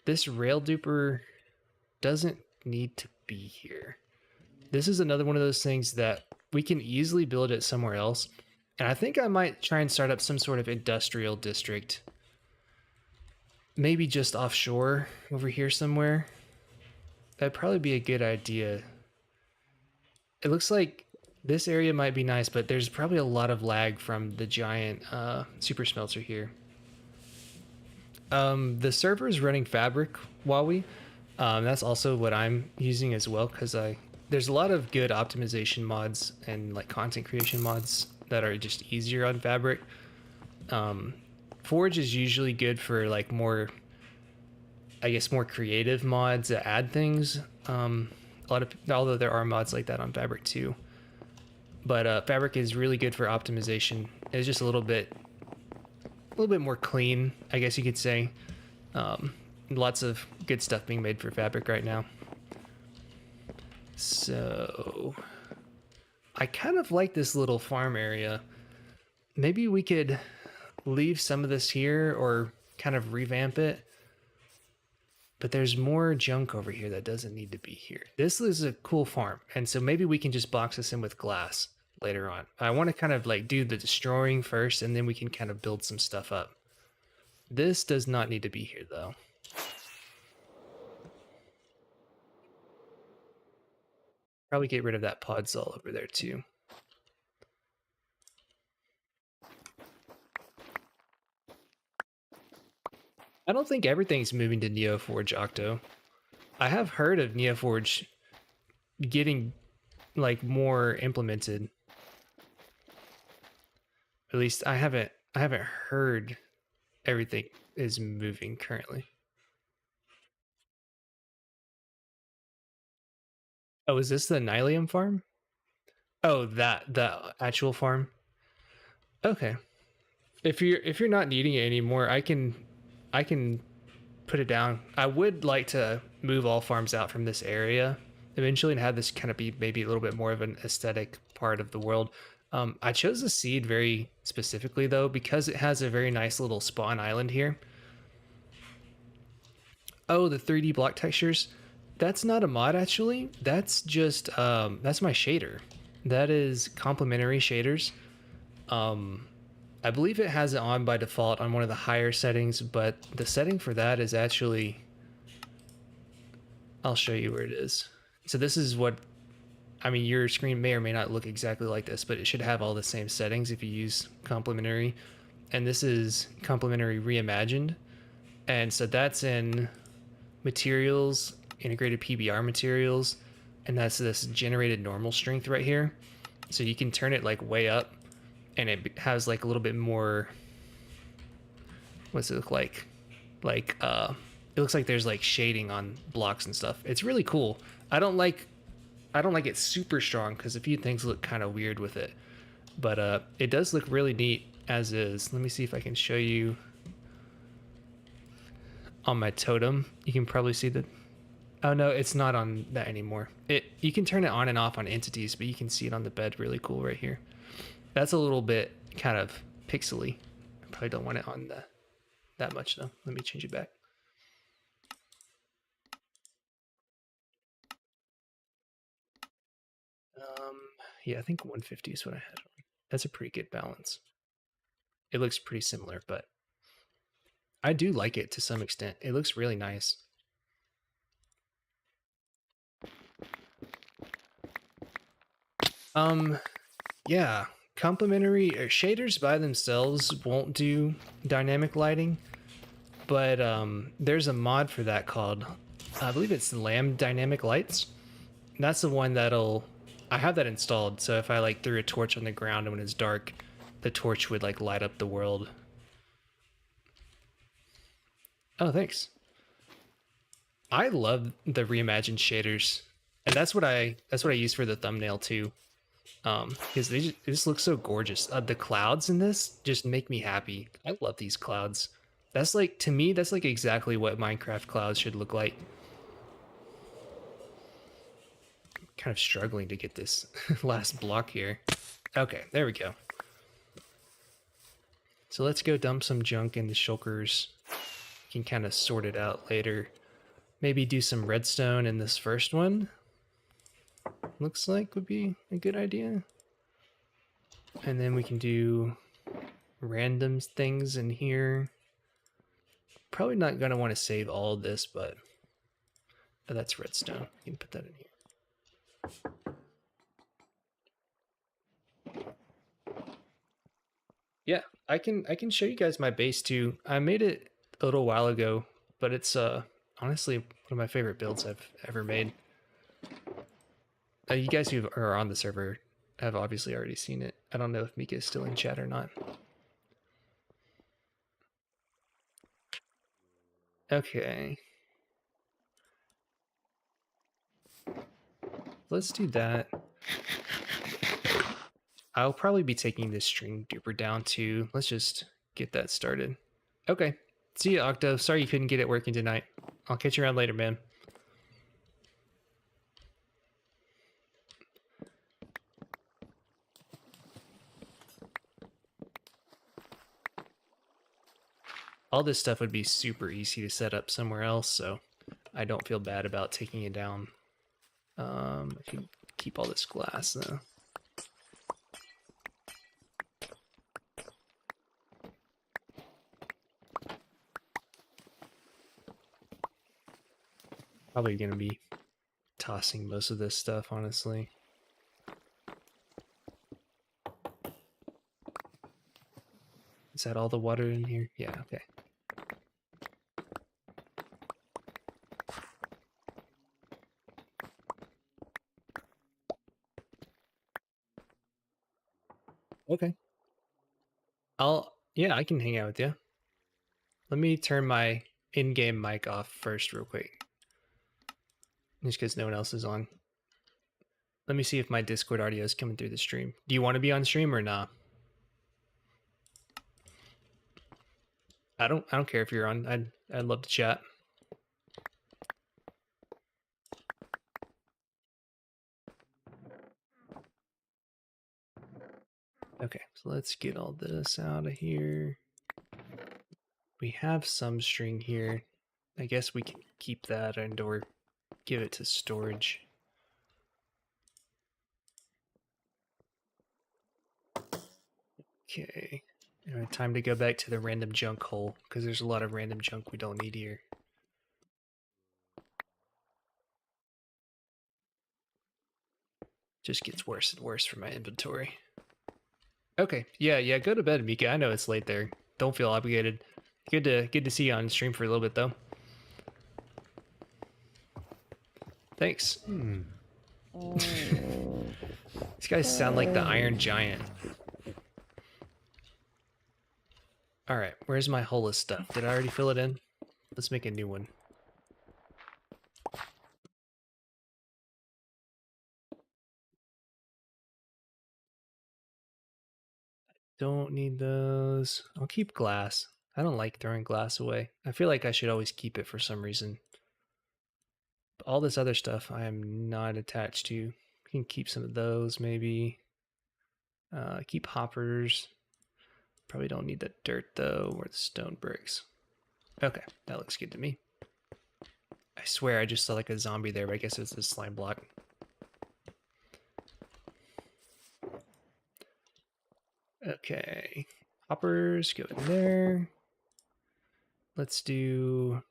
This rail duper doesn't need to be here. This is another one of those things that we can easily build it somewhere else. And I think I might try and start up some sort of industrial district. Maybe just offshore over here somewhere. That'd probably be a good idea. It looks like this area might be nice, but there's probably a lot of lag from the giant super smelter here. The server is running Fabric Huawei. That's also what I'm using as well because there's a lot of good optimization mods and like content creation mods that are just easier on Fabric. Forge is usually good for like more, I guess, more creative mods that add things. Although there are mods like that on Fabric too. But Fabric is really good for optimization. It's just a little bit more clean, I guess you could say. Lots of good stuff being made for Fabric right now. So I kind of like this little farm area. Maybe we could leave some of this here or kind of revamp it. But there's more junk over here that doesn't need to be here. This is a cool farm. And so maybe we can just box this in with glass later on. I want to kind of like do the destroying first, and then we can kind of build some stuff up. This does not need to be here though. Probably get rid of that podzol over there too. I don't think everything's moving to Neoforge Octo. I have heard of Neoforge getting like more implemented. At least I haven't heard everything is moving currently. Oh, is this the Nylium farm? Oh, the actual farm. Okay. If you're not needing it anymore, I can put it down. I would like to move all farms out from this area eventually and have this kind of be maybe a little bit more of an aesthetic part of the world. I chose the seed very specifically though because it has a very nice little spawn island here. Oh, the 3D block textures. That's not a mod actually. That's just that's my shader. That is complementary shaders. I believe it has it on by default on one of the higher settings, but the setting for that is actually, I'll show you where it is. So this is what, I mean, your screen may or may not look exactly like this, but it should have all the same settings if you use complementary. And this is complementary reimagined. And so that's in materials, integrated PBR materials, and that's this generated normal strength right here. So you can turn it like way up and it has like a little bit more, what's it look like? Like it looks like there's like shading on blocks and stuff. It's really cool. I don't like it super strong because a few things look kind of weird with it. But it does look really neat as is. Let me see if I can show you on my totem. You can probably see the, oh no, it's not on that anymore. You can turn it on and off on entities, but you can see it on the bed really cool right here. That's a little bit kind of pixely. I probably don't want it on that much though. Let me change it back. Yeah, I think 150 is what I had on. That's a pretty good balance. It looks pretty similar, but I do like it to some extent. It looks really nice. Yeah, complementary or shaders by themselves won't do dynamic lighting, but there's a mod for that called, I believe it's Lamb Dynamic Lights. And that's the one that'll, I have that installed, so if I like threw a torch on the ground and when it's dark, the torch would like light up the world. Oh, thanks. I love the reimagined shaders, and that's what I use for the thumbnail too. because they just look so gorgeous. The clouds in this just make me happy. I love these clouds. That's like, to me, that's like exactly what Minecraft clouds should look like. Kind of struggling to get this last block here. Okay, there we go. So let's go dump some junk in the shulkers. We can kind of sort it out later. Maybe do some redstone in this first one. Looks like would be a good idea. And then we can do random things in here. Probably not going to want to save all of this, but oh, that's redstone. You can put that in here. Yeah, I can show you guys my base too. I made it a little while ago, but it's honestly one of my favorite builds I've ever made. You guys who are on the server have obviously already seen it. I don't know if Mika is still in chat or not. Okay. Let's do that. I'll probably be taking this string duper down too. Let's just get that started. Okay. See you, Octo. Sorry you couldn't get it working tonight. I'll catch you around later, man. All this stuff would be super easy to set up somewhere else, so I don't feel bad about taking it down. I can keep all this glass though. Probably gonna be tossing most of this stuff, honestly. Is that all the water in here? Yeah, okay. Okay. Yeah, I can hang out with you. Let me turn my in-game mic off first real quick. Just because no one else is on. Let me see if my Discord audio is coming through the stream. Do you want to be on stream or not? I don't care if you're on. I'd love to chat. Okay, so let's get all this out of here. We have some string here. I guess we can keep that and or give it to storage. Okay. Time to go back to the random junk hole because there's a lot of random junk we don't need here. Just gets worse and worse for my inventory. Okay, yeah, go to bed, Mika. I know it's late there. Don't feel obligated. Good to see you on stream for a little bit though. Thanks. These guys sound like the Iron Giant. Alright, where's my hole of stuff? Did I already fill it in? Let's make a new one. Don't need those. I'll keep glass. I don't like throwing glass away. I feel like I should always keep it for some reason. But all this other stuff I am not attached to. We can keep some of those maybe. Keep hoppers. Probably don't need the dirt though, or the stone bricks. Okay, that looks good to me. I swear I just saw like a zombie there, but I guess it's a slime block. Okay, hoppers go in there. Let's do...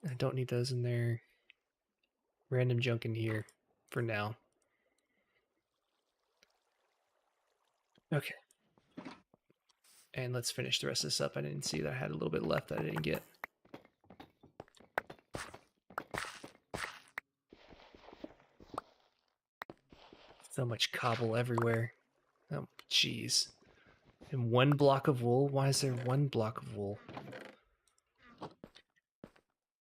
I don't need those in there. Random junk in here for now. Okay. And let's finish the rest of this up. I didn't see that I had a little bit left that I didn't get. So much cobble everywhere. Oh, jeez. And one block of wool? Why is there one block of wool?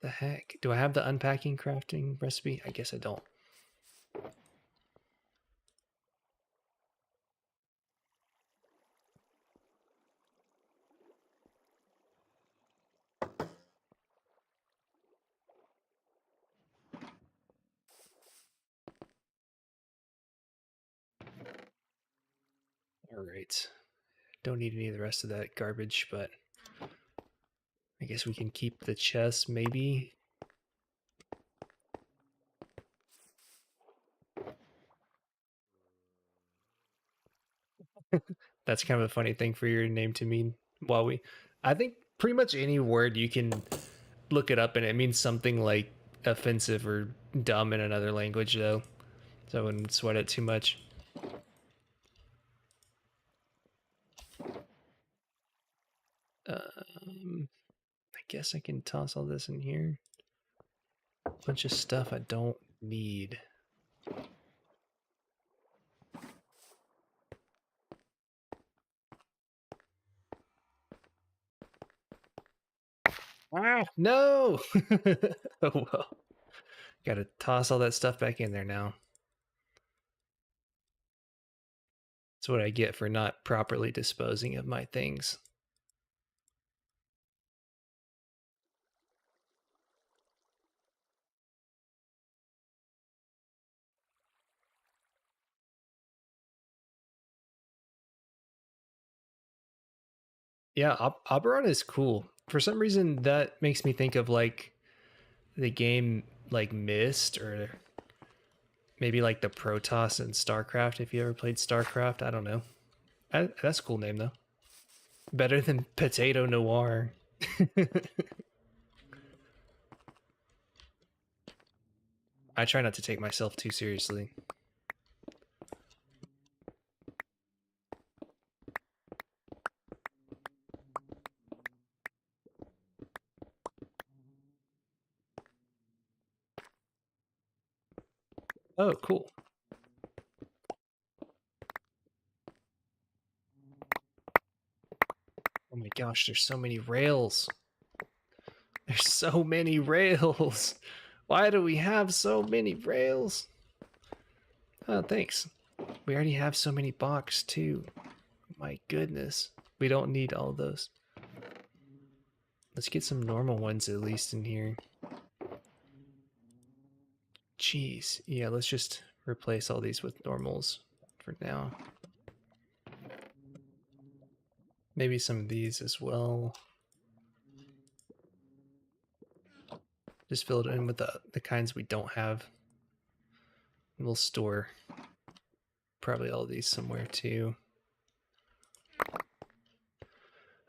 The heck? Do I have the unpacking crafting recipe? I guess I don't. All right. Don't need any of the rest of that garbage, but I guess we can keep the chest, maybe. That's kind of a funny thing for your name to mean. While I think pretty much any word you can look it up and it means something like offensive or dumb in another language, though. So I wouldn't sweat it too much. I guess I can toss all this in here. A bunch of stuff I don't need. Ah, no! Oh well. Gotta toss all that stuff back in there now. That's what I get for not properly disposing of my things. Yeah, Oberon is cool. For some reason, that makes me think of like the game like Myst or maybe like the Protoss in StarCraft. If you ever played StarCraft, I don't know. That's a cool name though. Better than Potato Noir. I try not to take myself too seriously. Oh, cool. Oh my gosh, there's so many rails. There's so many rails. Why do we have so many rails? Oh, thanks. We already have so many blocks too. My goodness. We don't need all those. Let's get some normal ones at least in here. Jeez. Yeah, let's just replace all these with normals for now. Maybe some of these as well. Just fill it in with the kinds we don't have. We'll store probably all these somewhere too.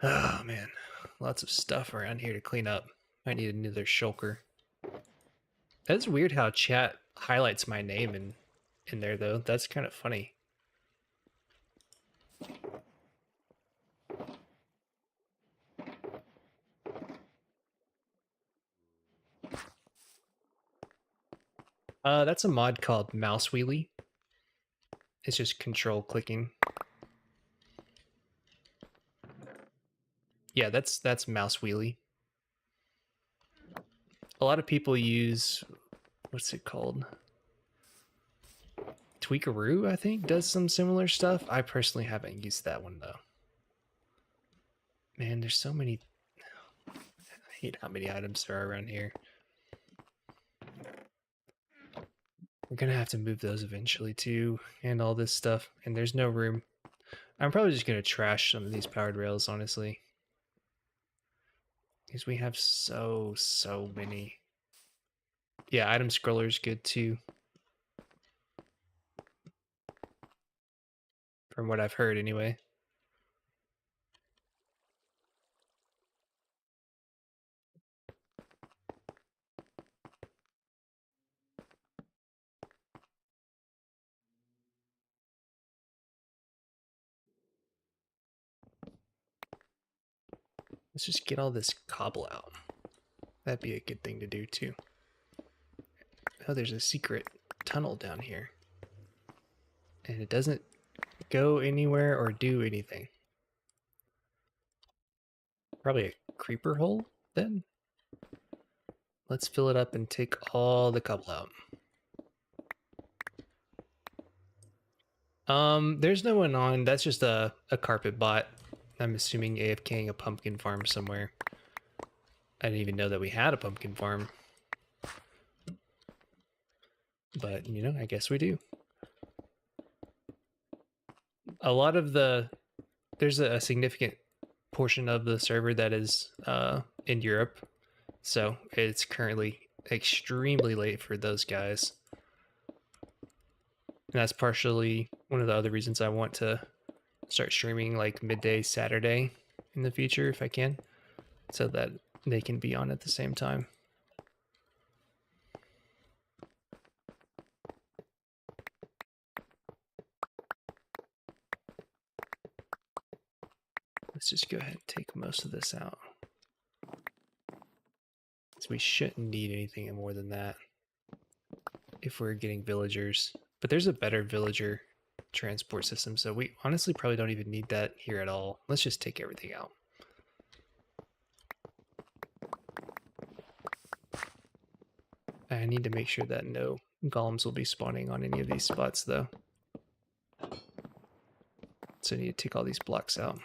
Oh man, lots of stuff around here to clean up. I need another shulker. That's weird how chat highlights my name in there though. That's kind of funny. That's a mod called Mouse Wheelie. It's just control clicking. Yeah, that's Mouse Wheelie. A lot of people use, what's it called? Tweakaroo, I think, does some similar stuff. I personally haven't used that one though. Man, there's so many. I hate how many items there are around here. We're gonna have to move those eventually too, and all this stuff. And there's no room. I'm probably just gonna trash some of these powered rails, honestly, because we have so many. Yeah, item scroller's good too, from what I've heard anyway. Let's just get all this cobble out. That'd be a good thing to do too. Oh, there's a secret tunnel down here. And it doesn't go anywhere or do anything. Probably a creeper hole then? Let's fill it up and take all the cobble out. There's no one on. That's just a carpet bot. I'm assuming AFKing a pumpkin farm somewhere. I didn't even know that we had a pumpkin farm. But, you know, I guess we do. A lot of there's a significant portion of the server that is in Europe, so it's currently extremely late for those guys. And that's partially one of the other reasons I want to start streaming like midday Saturday in the future if I can, so that they can be on at the same time. Let's just go ahead and take most of this out. So we shouldn't need anything more than that if we're getting villagers. But there's a better villager transport system, so we honestly probably don't even need that here at all. Let's just take everything out. I need to make sure that no golems will be spawning on any of these spots, though. So I need to take all these blocks out.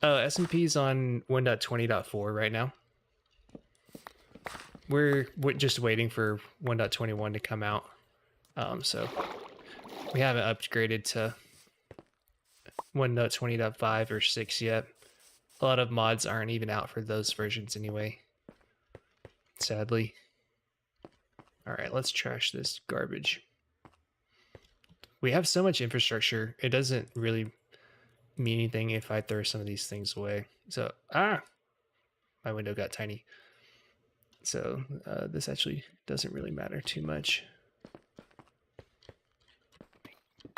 SMP is on 1.20.4 right now. We're just waiting for 1.21 to come out. So we haven't upgraded to 1.20.5 or 6 yet. A lot of mods aren't even out for those versions anyway, sadly. Alright, let's trash this garbage. We have so much infrastructure, it doesn't really mean anything if I throw some of these things away. So, my window got tiny. So this actually doesn't really matter too much.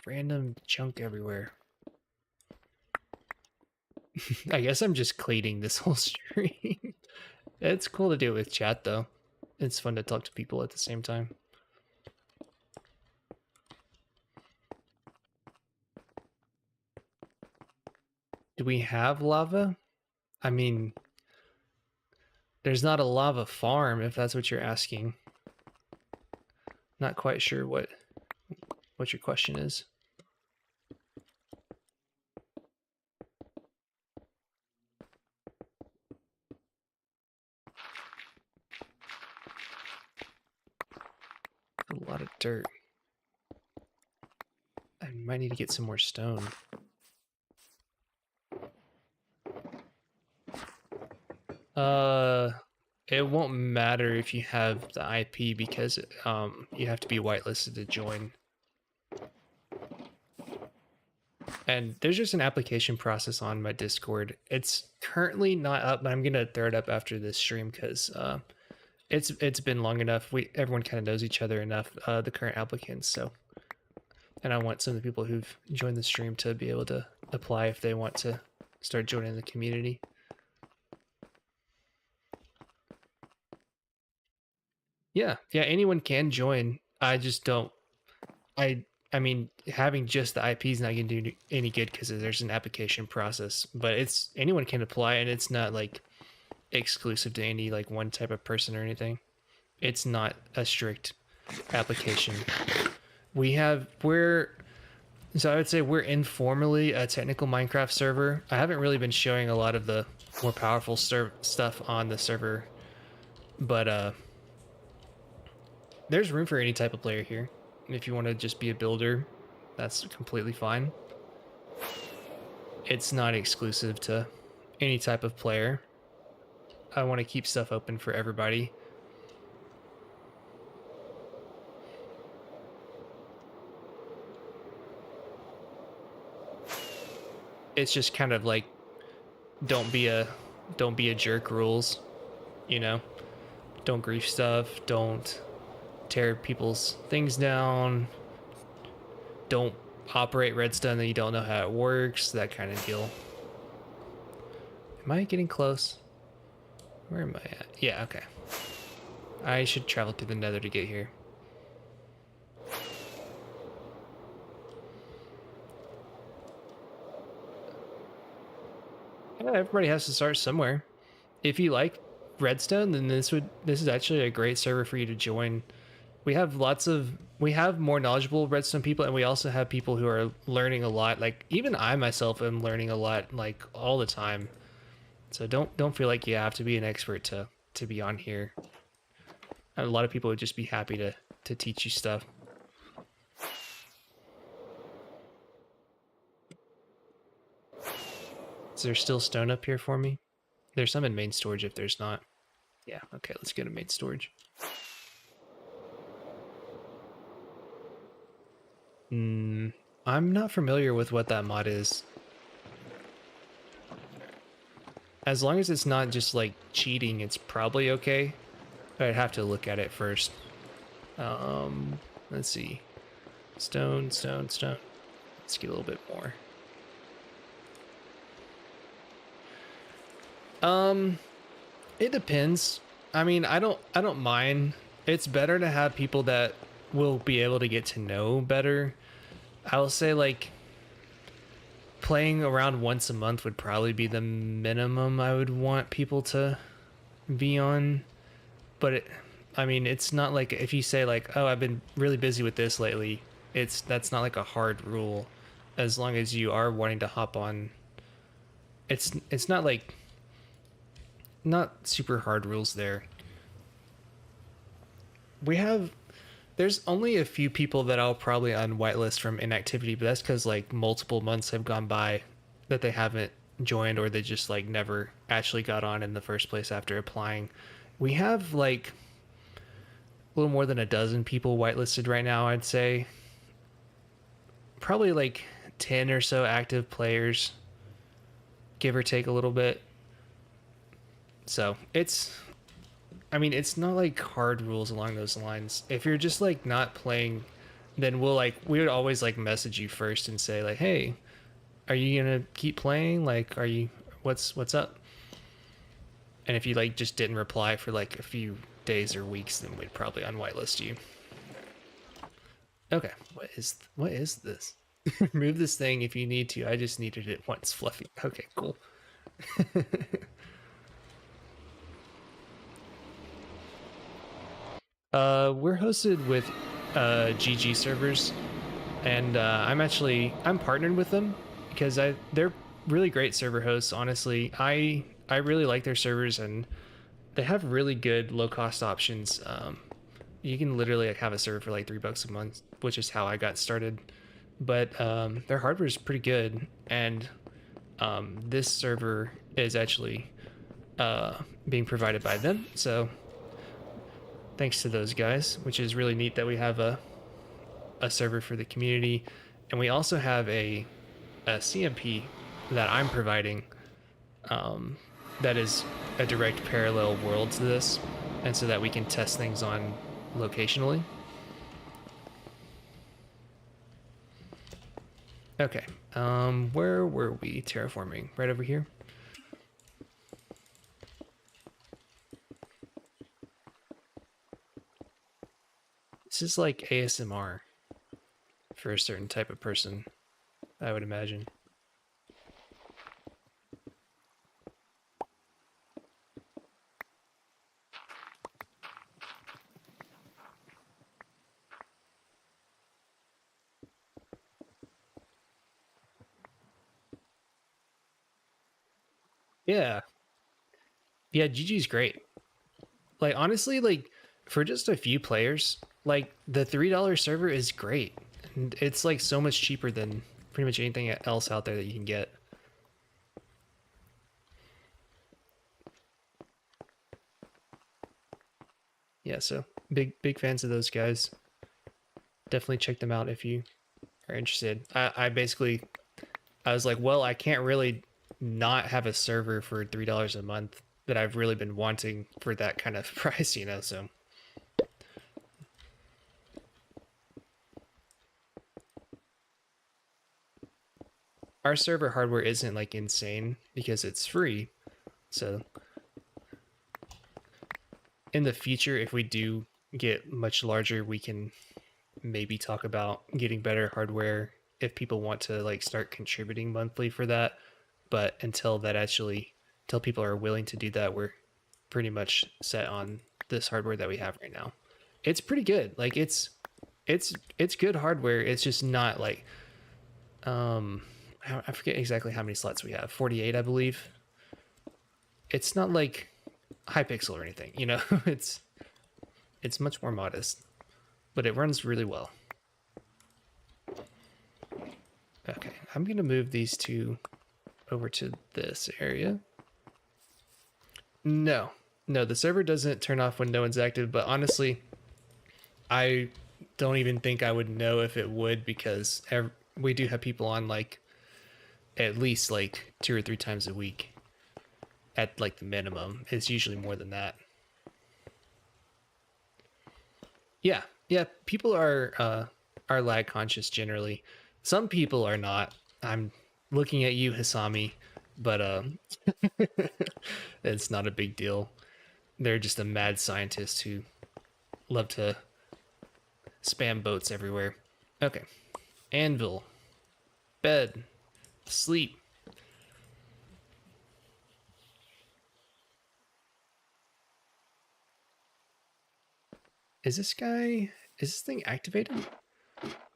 Random junk everywhere. I guess I'm just cleaning this whole stream. It's cool to do it with chat though. It's fun to talk to people at the same time. Do we have lava? I mean, there's not a lava farm if that's what you're asking. Not quite sure what your question is. A lot of dirt. I might need to get some more stone. It won't matter if you have the IP because you have to be whitelisted to join. And there's just an application process on my Discord. It's currently not up, but I'm gonna throw it up after this stream because it's been long enough. Everyone kind of knows each other enough, the current applicants. So, and I want some of the people who've joined the stream to be able to apply if they want to start joining the community. Yeah, anyone can join. I just don't. I mean, having just the IP is not going to do any good because there's an application process. But anyone can apply, and it's not like exclusive to any like one type of person or anything. It's not a strict application. So I would say we're informally a technical Minecraft server. I haven't really been showing a lot of the more powerful stuff on the server, but there's room for any type of player here. If you want to just be a builder, that's completely fine. It's not exclusive to any type of player. I want to keep stuff open for everybody. It's just kind of like don't be a jerk rules, you know? Don't grief stuff, don't tear people's things down, don't operate redstone that you don't know how it works, that kind of deal. Am I getting close? Where am I at? Yeah, okay. I should travel to the nether to get here. Yeah, everybody has to start somewhere. If you like redstone, then this is actually a great server for you to join. We have more knowledgeable redstone people, and we also have people who are learning a lot. Like even I myself am learning a lot, like all the time. So don't feel like you have to be an expert to be on here. A lot of people would just be happy to teach you stuff. Is there still stone up here for me? There's some in main storage if there's not. Yeah, okay, let's go to main storage. I'm not familiar with what that mod is. As long as it's not just like cheating, it's probably okay. But I'd have to look at it first. Let's see. Stone, stone, stone. Let's get a little bit more. It depends. I mean, I don't mind. It's better to have people that will be able to get to know better. I will say like playing around once a month would probably be the minimum I would want people to be on. But I mean, it's not like if you say like, "Oh, I've been really busy with this lately." That's not like a hard rule, as long as you are wanting to hop on. It's not like not super hard rules there. We have there's only a few people that I'll probably on whitelist from inactivity, but that's because like multiple months have gone by that they haven't joined or they just like never actually got on in the first place after applying. We have like a little more than a dozen people whitelisted right now, I'd say. Probably like 10 or so active players, give or take a little bit. So I mean, it's not like hard rules along those lines. If you're just like not playing, then we would always like message you first and say like, hey, are you gonna keep playing? Like, what's up? And if you like just didn't reply for like a few days or weeks, then we'd probably unwhitelist you. Okay, what is this? Remove this thing if you need to. I just needed it once, Fluffy. Okay, cool. We're hosted with GG servers, and I'm partnered with them because they're really great server hosts. Honestly, I really like their servers, and they have really good low cost options. You can literally like have a server for like $3 a month, which is how I got started. But their hardware is pretty good, and this server is actually being provided by them. So thanks to those guys, which is really neat that we have a server for the community, and we also have a CMP that I'm providing that is a direct parallel world to this, and so that we can test things on locationally. Okay, where were we terraforming? Right over here. This is like ASMR for a certain type of person, I would imagine. Yeah. Yeah, GG's great. Like honestly, like for just a few players, like the $3 server is great. And it's like so much cheaper than pretty much anything else out there that you can get. Yeah, so big fans of those guys. Definitely check them out if you are interested. I was like, well, I can't really not have a server for $3 a month that I've really been wanting for that kind of price, you know, so our server hardware isn't like insane because it's free. So in the future, if we do get much larger, we can maybe talk about getting better hardware if people want to like start contributing monthly for that. But until people are willing to do that, we're pretty much set on this hardware that we have right now. It's pretty good. Like it's good hardware. It's just not like I forget exactly how many slots we have. 48, I believe. It's not like Hypixel or anything, you know. It's much more modest, but it runs really well. Okay, I'm gonna move these two over to this area. No, the server doesn't turn off when no one's active, but honestly, I don't even think I would know if it would, because we do have people on like at least like 2 or 3 times a week at like the minimum. It's usually more than that. Yeah, people are lag conscious generally. Some people are not. I'm looking at you, Hisami, but it's not a big deal. They're just a mad scientist who love to spam boats everywhere. Okay. Anvil. Bed. Sleep. Is this thing activated?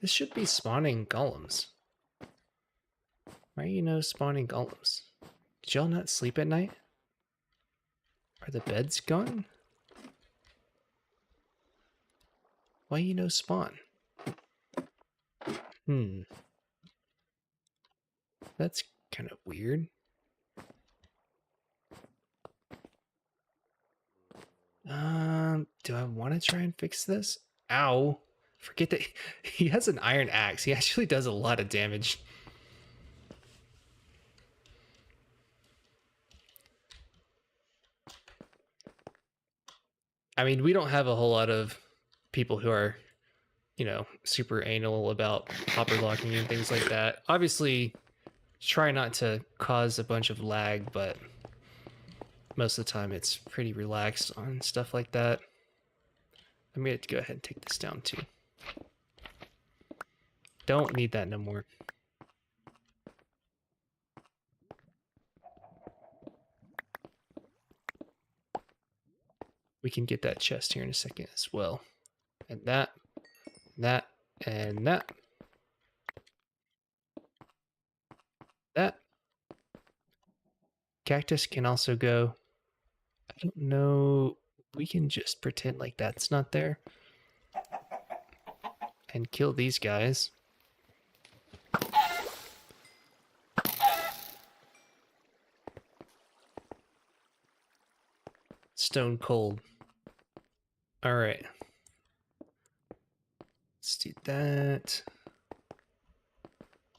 This should be spawning golems. Why are you no spawning golems? Did y'all not sleep at night? Are the beds gone? Why you no spawn? That's kind of weird. Do I want to try and fix this? Ow. Forget that he has an iron axe. He actually does a lot of damage. I mean, we don't have a whole lot of people who are, you know, super anal about hopper locking and things like that. Obviously, try not to cause a bunch of lag, but most of the time it's pretty relaxed on stuff like that. I'm going to go ahead and take this down too. Don't need that no more. We can get that chest here in a second as well. And that, and that. That. Cactus can also go. I don't know. We can just pretend like that's not there. And kill these guys. Stone cold. Alright. Let's do that.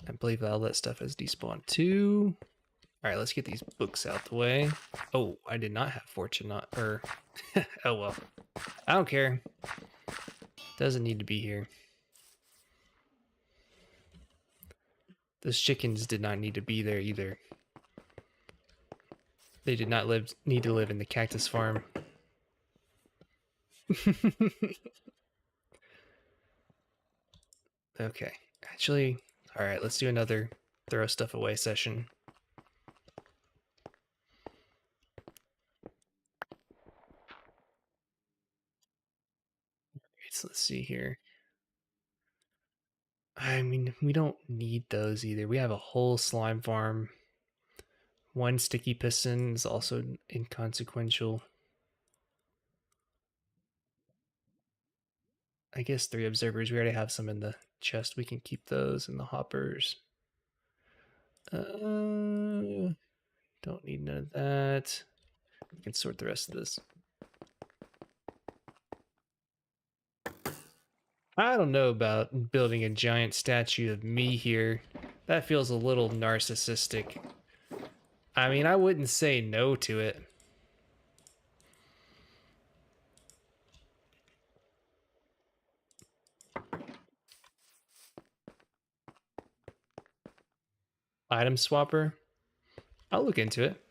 I believe all that stuff has despawned too. Alright, let's get these books out the way. Oh, I did not have fortune on, or oh well. I don't care. Doesn't need to be here. Those chickens did not need to be there either. They did not need to live in the cactus farm. Okay, actually, all right, let's do another throw stuff away session. So let's see here. I mean, we don't need those either. We have a whole slime farm. One sticky piston is also inconsequential. I guess 3 observers. We already have some in the chest. We can keep those in the hoppers. Don't need none of that. We can sort the rest of this. I don't know about building a giant statue of me here. That feels a little narcissistic. I mean, I wouldn't say no to it. Item swapper? I'll look into it.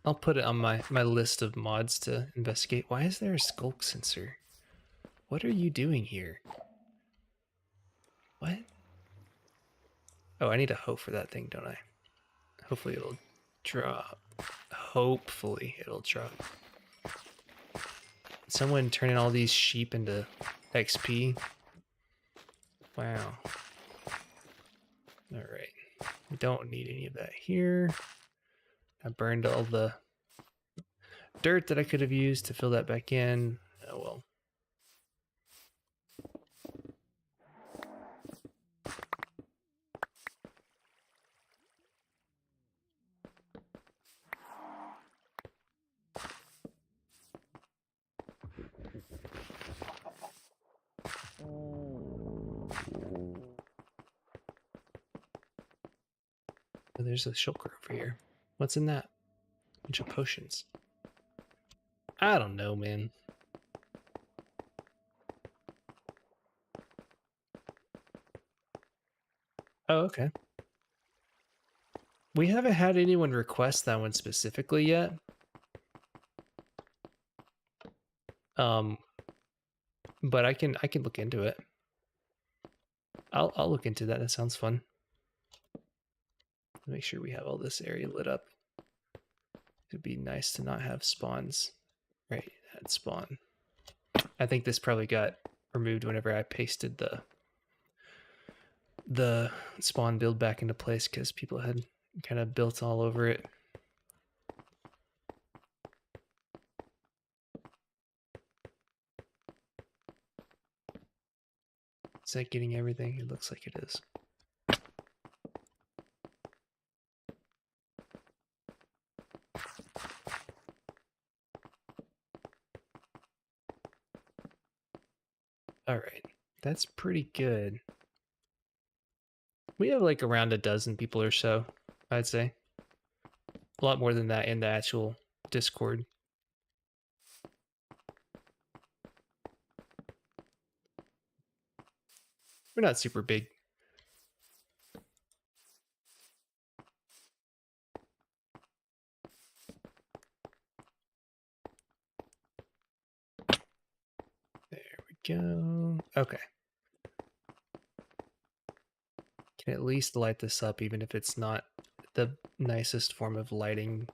I'll put it on my list of mods to investigate. Why is there a skulk sensor? What are you doing here? What? Oh, I need a hoe for that thing, don't I? Hopefully it'll drop. Hopefully it'll drop. Someone turning all these sheep into XP. Wow. Alright. We don't need any of that here. I burned all the dirt that I could have used to fill that back in. Oh well. Oh, there's a shulker over here. What's in that? Bunch of potions. I don't know, man. Oh, okay. We haven't had anyone request that one specifically yet. But I can look into it. I'll look into that. That sounds fun. Make sure we have all this area lit up. It'd be nice to not have spawns right at spawn. I think this probably got removed whenever I pasted the spawn build back into place because people had kind of built all over it. Is that getting everything? It looks like it is. All right, that's pretty good. We have like around a dozen people or so, I'd say. A lot more than that in the actual Discord. We're not super big. There we go. Okay. Can at least light this up, even if it's not the nicest form of lighting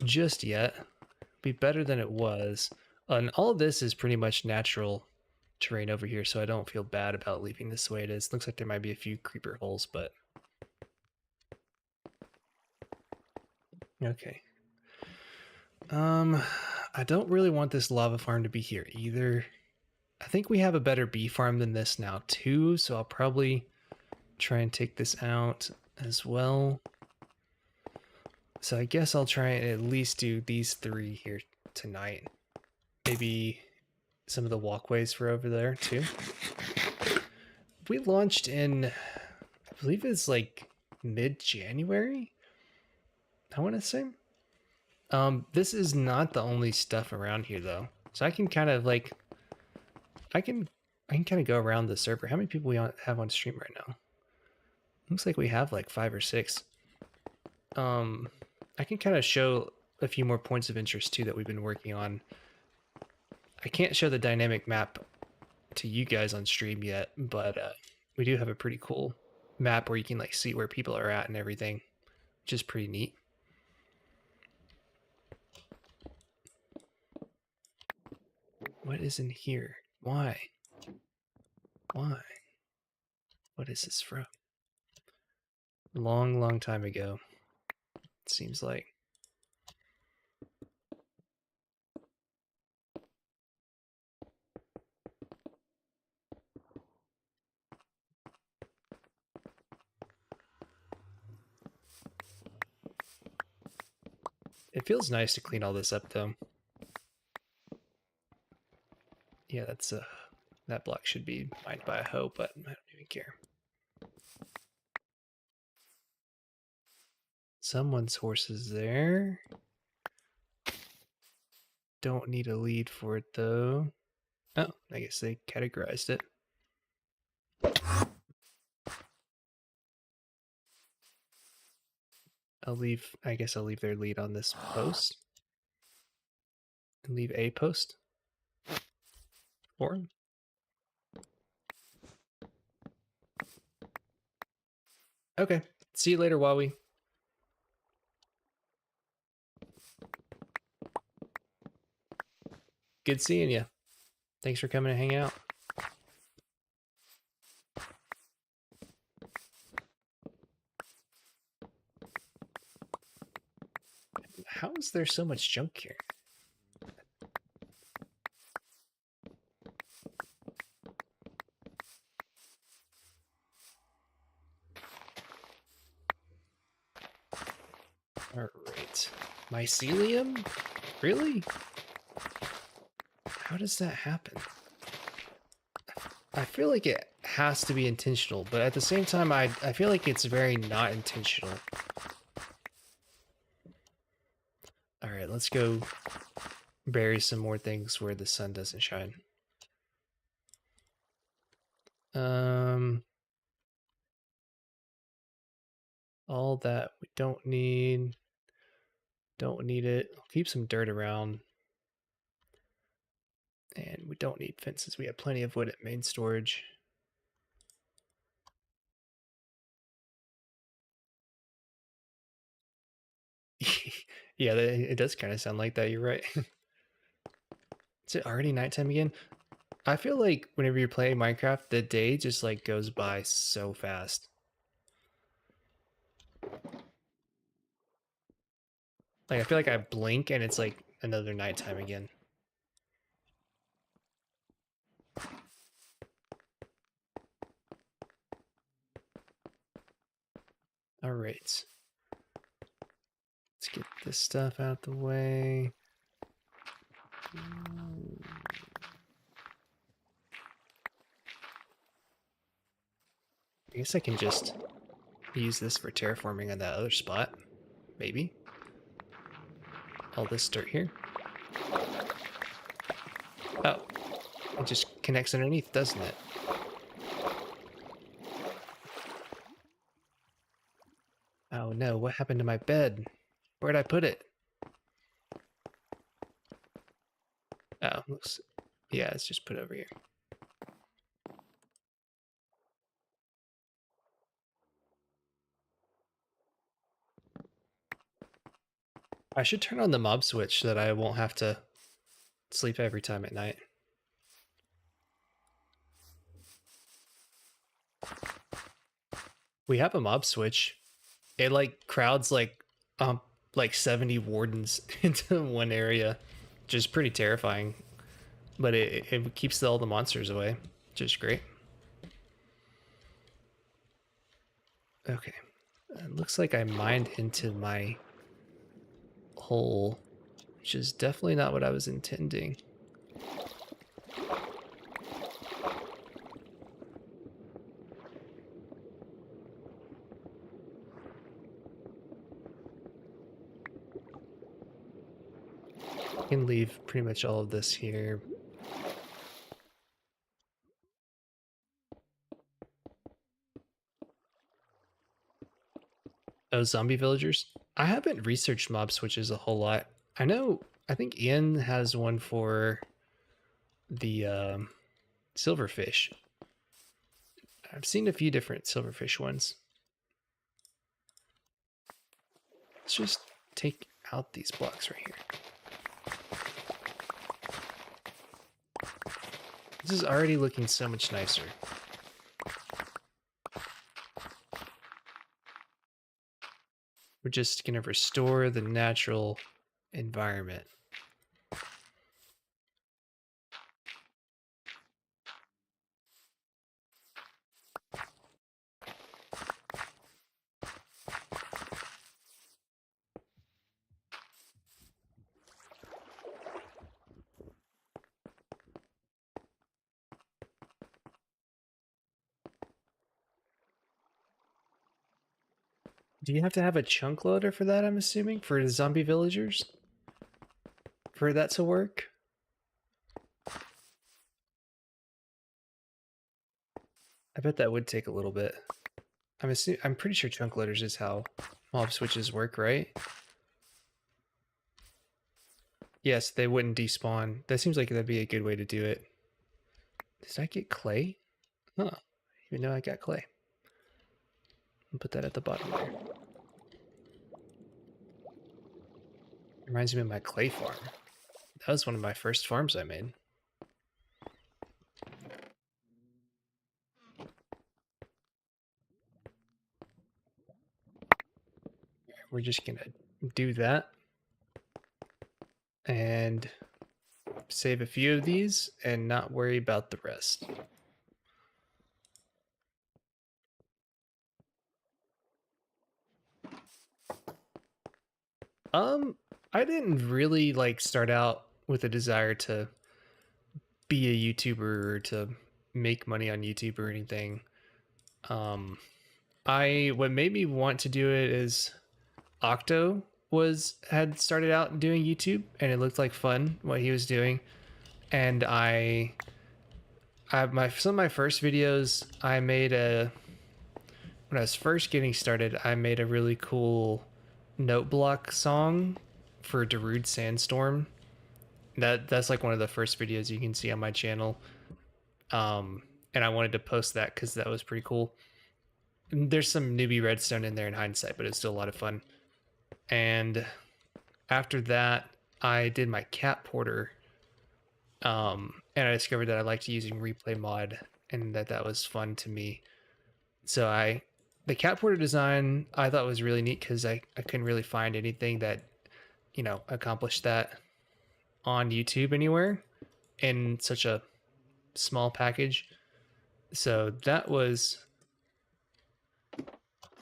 just yet. Be better than it was. And all of this is pretty much natural terrain over here, so I don't feel bad about leaving this the way it is. Looks like there might be a few creeper holes, but okay. I don't really want this lava farm to be here either. I think we have a better bee farm than this now too, so I'll probably try and take this out as well. So I guess I'll try and at least do these three here tonight. Maybe some of the walkways for over there too. We launched in, I believe it's like mid-January, I want to say. This is not the only stuff around here though. So I can kind of like, I can kind of go around the server. How many people we have on stream right now? Looks like we have like 5 or 6. I can kind of show a few more points of interest too that we've been working on. I can't show the dynamic map to you guys on stream yet, but we do have a pretty cool map where you can like see where people are at and everything, which is pretty neat. What is in here? Why? Why? What is this from? Long time ago, it seems like. It feels nice to clean all this up though. Yeah, that's that block should be mined by a hoe, but I don't even care. Someone's horse is there. Don't need a lead for it though. Oh, I guess they categorized it. I guess I'll leave their lead on this post. And leave a post for him. Okay. See you later, Wowie. Good seeing you. Thanks for coming and hanging out. How is there so much junk here? All right. Mycelium? Really? How does that happen? I feel like it has to be intentional, but at the same time, I feel like it's very not intentional. All right, let's go bury some more things where the sun doesn't shine. All that we don't need. Don't need it. I'll keep some dirt around. And we don't need fences. We have plenty of wood at main storage. Yeah, it does kind of sound like that. You're right. Is it already nighttime again? I feel like whenever you're playing Minecraft, the day just like goes by so fast. Like I feel like I blink and it's like another nighttime again. All right. Let's get this stuff out the way. I guess I can just use this for terraforming on that other spot. Maybe. All this dirt here. Oh, it just connects underneath, doesn't it? Oh no, what happened to my bed? Where'd I put it? Oh, looks... Yeah, it's just put over here. I should turn on the mob switch so that I won't have to sleep every time at night. We have a mob switch. It like crowds like 70 wardens into one area, which is pretty terrifying. But it keeps all the monsters away, which is great. Okay. It looks like I mined into my hole, which is definitely not what I was intending. I can leave pretty much all of this here. Oh, zombie villagers? I haven't researched mob switches a whole lot. I think Ian has one for the silverfish. I've seen a few different silverfish ones. Let's just take out these blocks right here. This is already looking so much nicer. We're just going to restore the natural environment. Do you have to have a chunk loader for that, I'm assuming? For the zombie villagers? For that to work? I bet that would take a little bit. I'm pretty sure chunk loaders is how mob switches work, right? Yes, they wouldn't despawn. That seems like that'd be a good way to do it. Did I get clay? Huh. Even know I got clay. I'll put that at the bottom there. Reminds me of my clay farm. That was one of my first farms I made. We're just gonna do that and save a few of these and not worry about the rest. I didn't really like start out with a desire to be a YouTuber or to make money on YouTube or anything. I what made me want to do it is Octo had started out doing YouTube and it looked like fun what he was doing, and some of my first videos I made a when I was first getting started, I made a really cool note block song for Darude Sandstorm. That's like one of the first videos you can see on my channel. And I wanted to post that because that was pretty cool. And there's some newbie redstone in there in hindsight, but it's still a lot of fun. And after that, I did my cat porter. And I discovered that I liked using replay mod and that was fun to me. So the cat porter design I thought was really neat because I couldn't really find anything that, accomplished that on YouTube anywhere in such a small package. So that was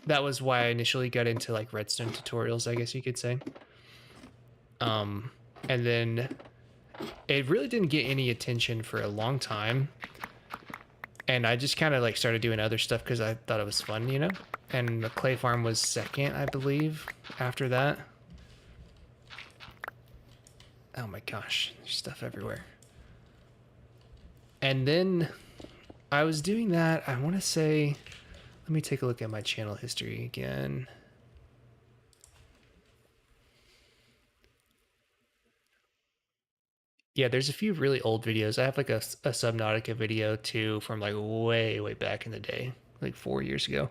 why I initially got into like redstone tutorials, I guess you could say. And then it really didn't get any attention for a long time. And I just kind of like started doing other stuff because I thought it was fun, And the clay farm was second, I believe, after that. Oh my gosh, there's stuff everywhere. And then I was doing that, I want to say, let me take a look at my channel history again. Yeah, there's a few really old videos. I have like a Subnautica video too from like way, way back in the day, like 4 years ago.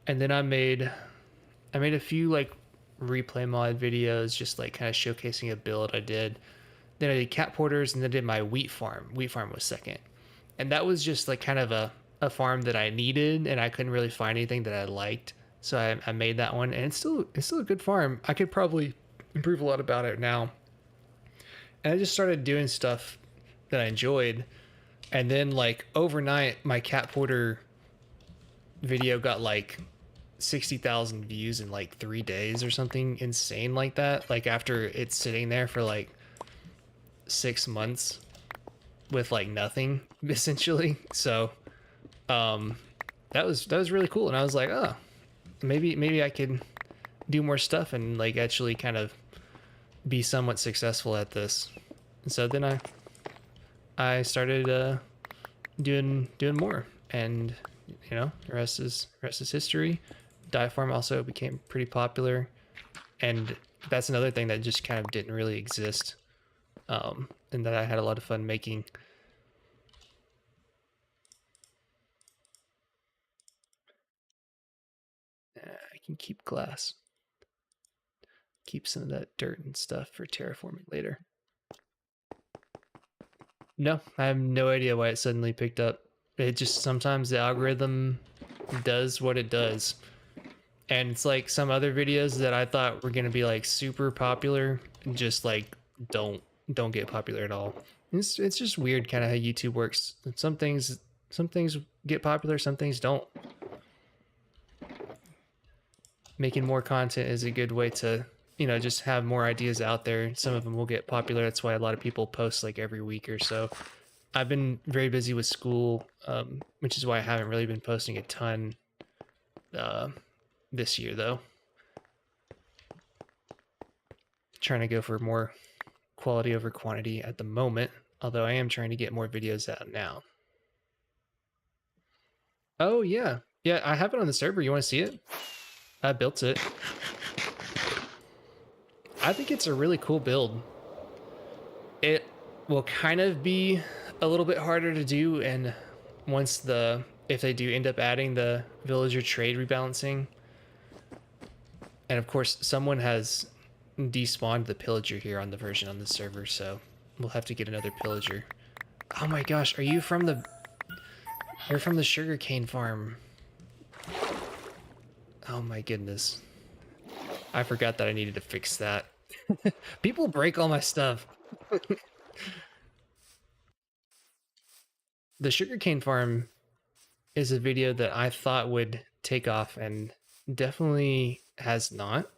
And then I made a few like replay mod videos, just like kind of showcasing a build I did. Then I did cat porters and then did my wheat farm. Wheat farm was second. And that was just like kind of a farm that I needed and I couldn't really find anything that I liked. So I made that one and it's still a good farm. I could probably improve a lot about it now. And I just started doing stuff that I enjoyed. And then like overnight my cat porter video got like 60,000 views in like 3 days or something insane like that. Like after it's sitting there for like 6 months with like nothing essentially. So that was really cool. And I was like, oh, maybe I could do more stuff and like actually kind of be somewhat successful at this. And so then I started doing more, and the rest is history. Dye farm also became pretty popular, and that's another thing that just kind of didn't really exist, and that I had a lot of fun making. I can keep glass. Keep some of that dirt and stuff for terraforming later. No, I have no idea why it suddenly picked up. It just sometimes the algorithm does what it does. And it's like some other videos that I thought were gonna be like super popular and just like don't get popular at all. It's just weird kind of how YouTube works. Some things get popular, some things don't. Making more content is a good way to just have more ideas out there. Some of them will get popular. That's why a lot of people post like every week or so. I've been very busy with school, which is why I haven't really been posting a ton this year though. Trying to go for more quality over quantity at the moment, although I am trying to get more videos out now. Oh yeah, I have it on the server. You want to see it? I built it. I think it's a really cool build. It will kind of be a little bit harder to do, and if they do end up adding the villager trade rebalancing, and of course someone has despawned the pillager here on the server, so we'll have to get another pillager. Oh my gosh, you're from the sugarcane farm. Oh my goodness. I forgot that I needed to fix that. People break all my stuff. The sugarcane farm is a video that I thought would take off and definitely has not.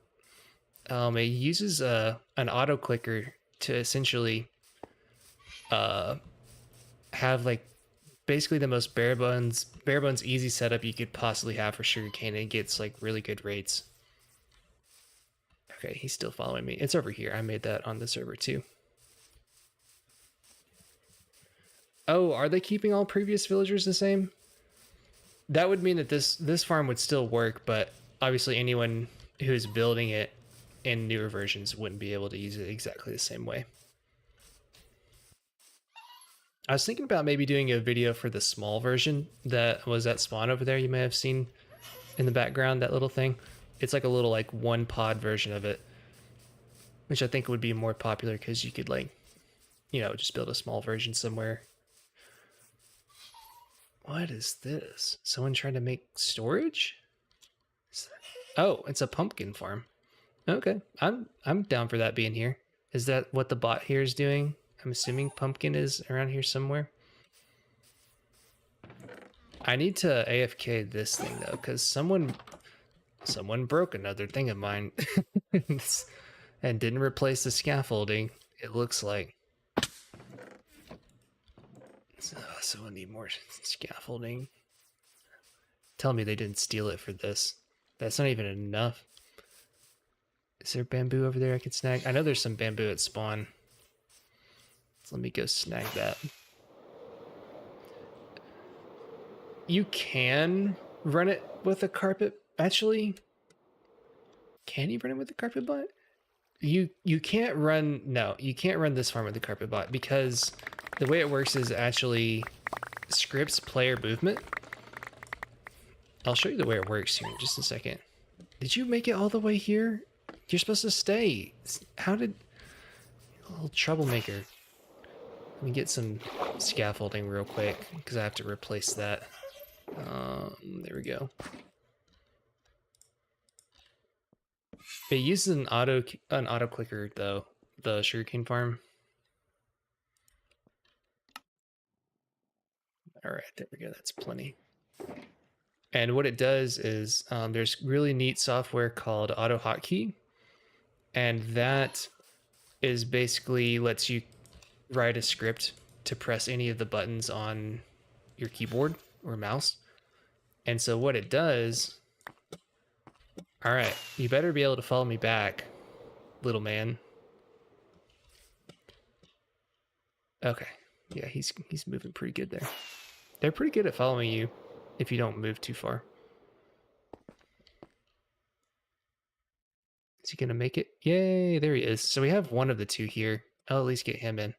It uses an auto clicker to essentially have like basically the most bare bones easy setup you could possibly have for sugarcane, and it gets like really good rates. Okay, he's still following me. It's over here. I made that on the server too. Oh, are they keeping all previous villagers the same? That would mean that this farm would still work, but obviously anyone who's building it in newer versions wouldn't be able to use it exactly the same way. I was thinking about maybe doing a video for the small version that was at spawn over there. You may have seen in the background, that little thing. It's like a little like one pod version of it, which I think would be more popular because you could like, you know, just build a small version somewhere. What is this? Someone trying to make storage? Oh, it's a pumpkin farm. Okay, I'm down for that being here. Is that what the bot here is doing? I'm assuming pumpkin is around here somewhere. I need to AFK this thing though, because someone broke another thing of mine and didn't replace the scaffolding. It looks like. So we'll need more scaffolding. Tell me they didn't steal it for this. That's not even enough. Is there bamboo over there I can snag? I know there's some bamboo at spawn. So let me go snag that. You can run it with a carpet. Actually, can you run it with a carpet bot? You can't run. No, you can't run this farm with the carpet bot because the way it works is actually scripts player movement. I'll show you the way it works here in just a second. Did you make it all the way here? You're supposed to stay. How did... Little troublemaker. Let me get some scaffolding real quick because I have to replace that. There we go. It uses an auto clicker though, the sugarcane farm. All right, there we go. That's plenty. And what it does is there's really neat software called Auto Hotkey, and that is basically lets you write a script to press any of the buttons on your keyboard or mouse. And so what it does... All right, you better be able to follow me back, little man. Okay, yeah, he's moving pretty good there. They're pretty good at following you if you don't move too far. Is he gonna make it? Yay, there he is. So we have one of the two here. I'll at least get him in.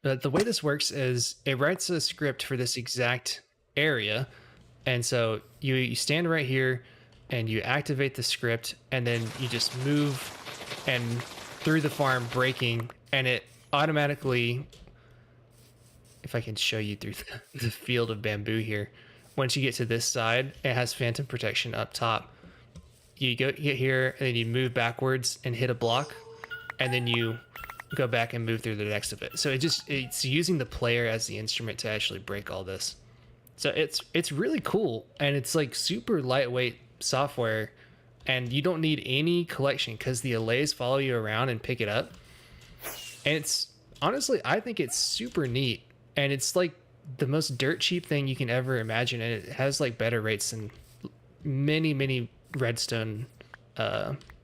The way this works is it writes a script for this exact area. And so you stand right here and you activate the script, and then you just move and through the farm breaking, and it automatically, if I can show you through the field of bamboo here, once you get to this side, it has phantom protection up top. You get here and then you move backwards and hit a block, and then you go back and move through the next of it. So it's using the player as the instrument to actually break all this. So it's really cool, and it's like super lightweight software, and you don't need any collection because the allays follow you around and pick it up. And it's honestly, I think it's super neat, and it's like the most dirt cheap thing you can ever imagine, and it has like better rates than many redstone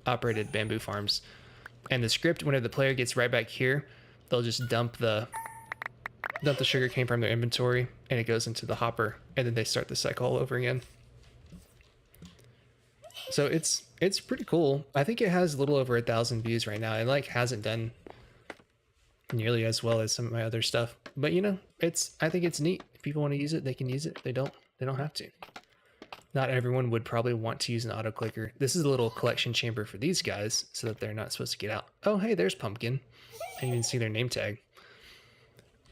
operated bamboo farms. And the script, whenever the player gets right back here, they'll just dump the sugarcane from their inventory, and it goes into the hopper, and then they start the cycle all over again. So it's pretty cool. I think it has a little over 1,000 views right now. It like hasn't done nearly as well as some of my other stuff, but you know, I think it's neat. If people want to use it, they can use it. They don't have to. Not everyone would probably want to use an auto clicker. This is a little collection chamber for these guys so that they're not supposed to get out. Oh, hey, there's Pumpkin. I didn't even see their name tag.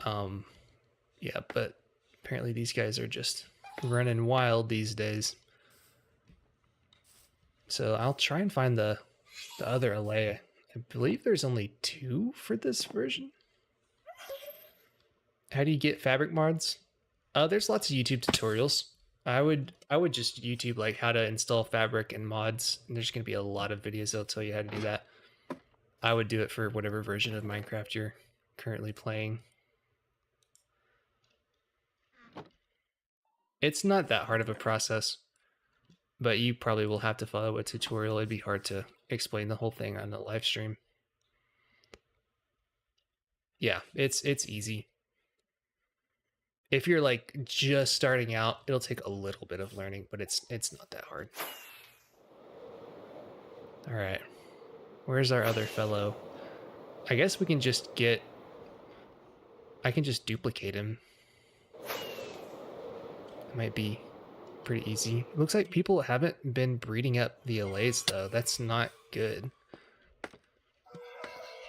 Yeah, but apparently these guys are just running wild these days. So I'll try and find the other allay. I believe there's only 2 for this version. How do you get fabric mods? There's lots of YouTube tutorials. I would just YouTube like how to install fabric and mods. And there's going to be a lot of videos that'll tell you how to do that. I would do it for whatever version of Minecraft you're currently playing. It's not that hard of a process, but you probably will have to follow a tutorial. It'd be hard to explain the whole thing on the live stream. Yeah, it's easy. If you're like just starting out, it'll take a little bit of learning, but it's not that hard. All right. Where's our other fellow? I guess we can just get... I can just duplicate him. It might be pretty easy. It looks like people haven't been breeding up the allays, though. That's not good.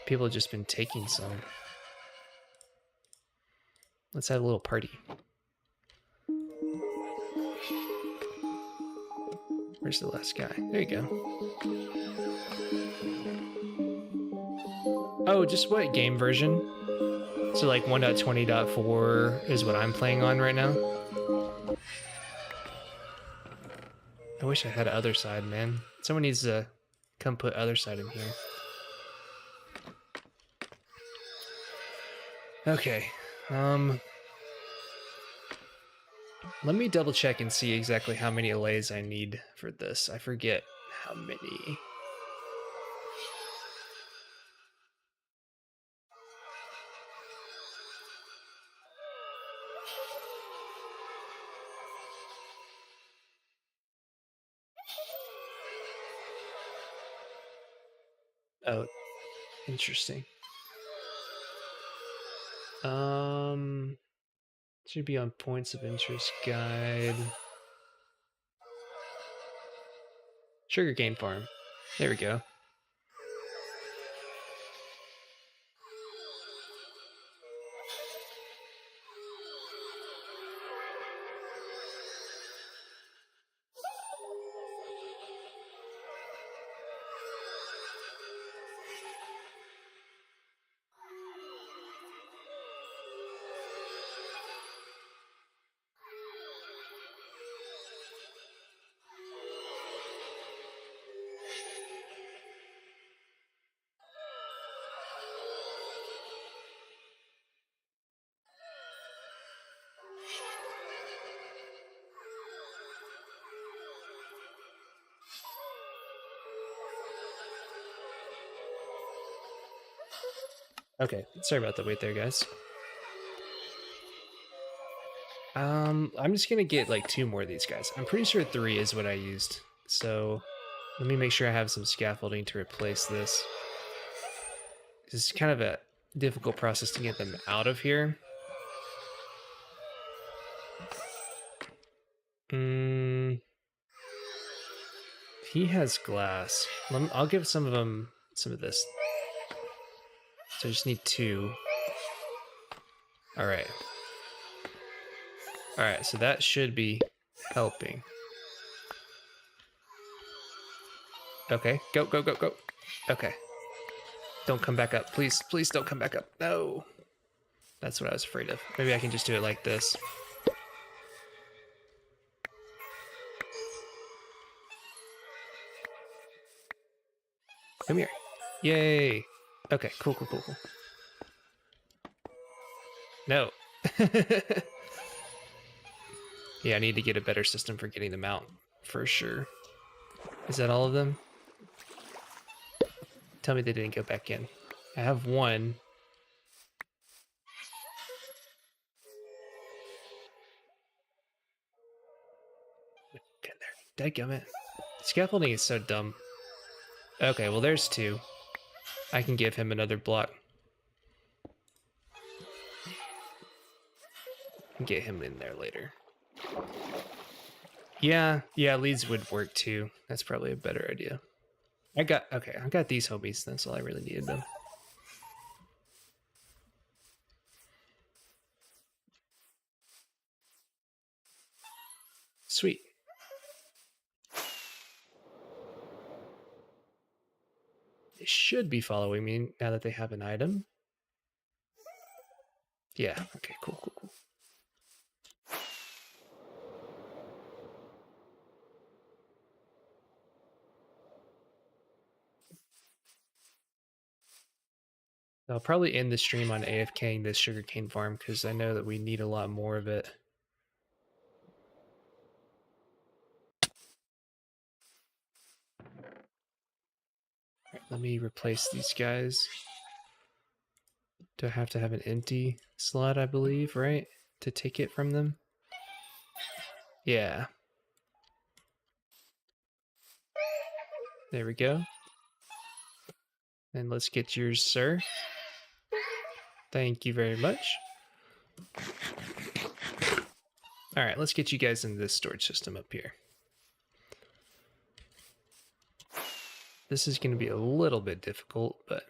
People have just been taking some. Let's have a little party. Where's the last guy? There you go. Oh, just what game version? So like 1.20.4 is what I'm playing on right now. I wish I had other side, man. Someone needs to come put other side in here. Okay. Let me double check and see exactly how many allays I need for this. I forget how many. Oh, interesting. Should be on points of interest guide. Sugarcane farm. There we go. Okay, sorry about the wait there, guys. I'm just gonna get like 2 more of these guys. I'm pretty sure 3 is what I used. So let me make sure I have some scaffolding to replace this. It's kind of a difficult process to get them out of here. He has glass. I'll give some of them some of this. So I just need 2. All right. All right, so that should be helping. Okay, go, go, go, go. Okay. Don't come back up. Please, please don't come back up. No. That's what I was afraid of. Maybe I can just do it like this. Come here. Yay. Okay, cool, cool, cool, cool. No. Yeah, I need to get a better system for getting them out, for sure. Is that all of them? Tell me they didn't go back in. I have 1. Get there. Dadgummit. Scaffolding is so dumb. Okay, well there's 2. I can give him another block. And get him in there later. Yeah, leads would work too. That's probably a better idea. I got these homies, that's all I really needed them. Sweet. They should be following me now that they have an item. Yeah, okay, cool, cool, cool. I'll probably end the stream on AFKing this sugarcane farm because I know that we need a lot more of it. Let me replace these guys. Do I have to have an empty slot, I believe, right? To take it from them? Yeah. There we go. And let's get yours, sir. Thank you very much. All right, let's get you guys into this storage system up here. This is going to be a little bit difficult, but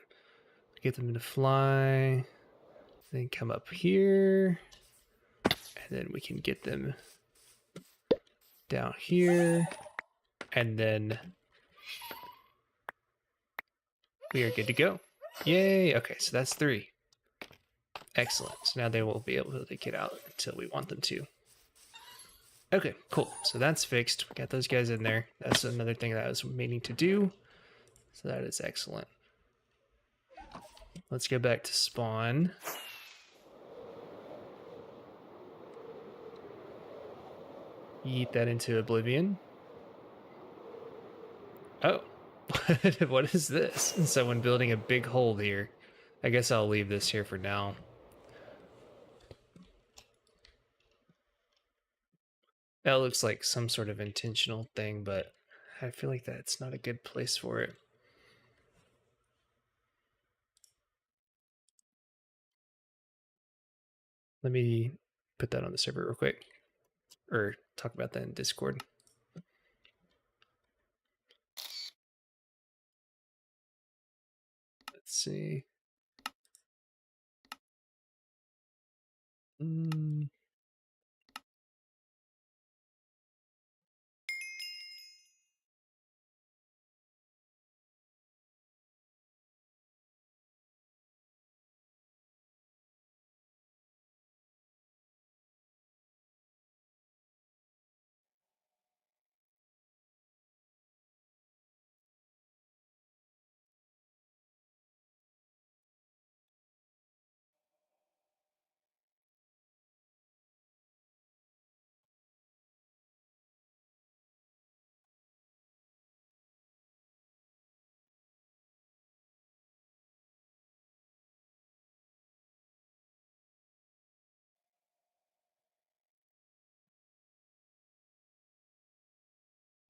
get them to fly, then come up here, and then we can get them down here, and then we are good to go. Yay! Okay, so that's 3. Excellent. So now they won't be able to get out until we want them to. Okay, cool. So that's fixed. We got those guys in there. That's another thing that I was meaning to do. So that is excellent. Let's go back to spawn. Yeet that into oblivion. Oh, what is this? Someone building a big hole here. I guess I'll leave this here for now. That looks like some sort of intentional thing, but I feel like that's not a good place for it. Let me put that on the server real quick, or talk about that in Discord. Let's see.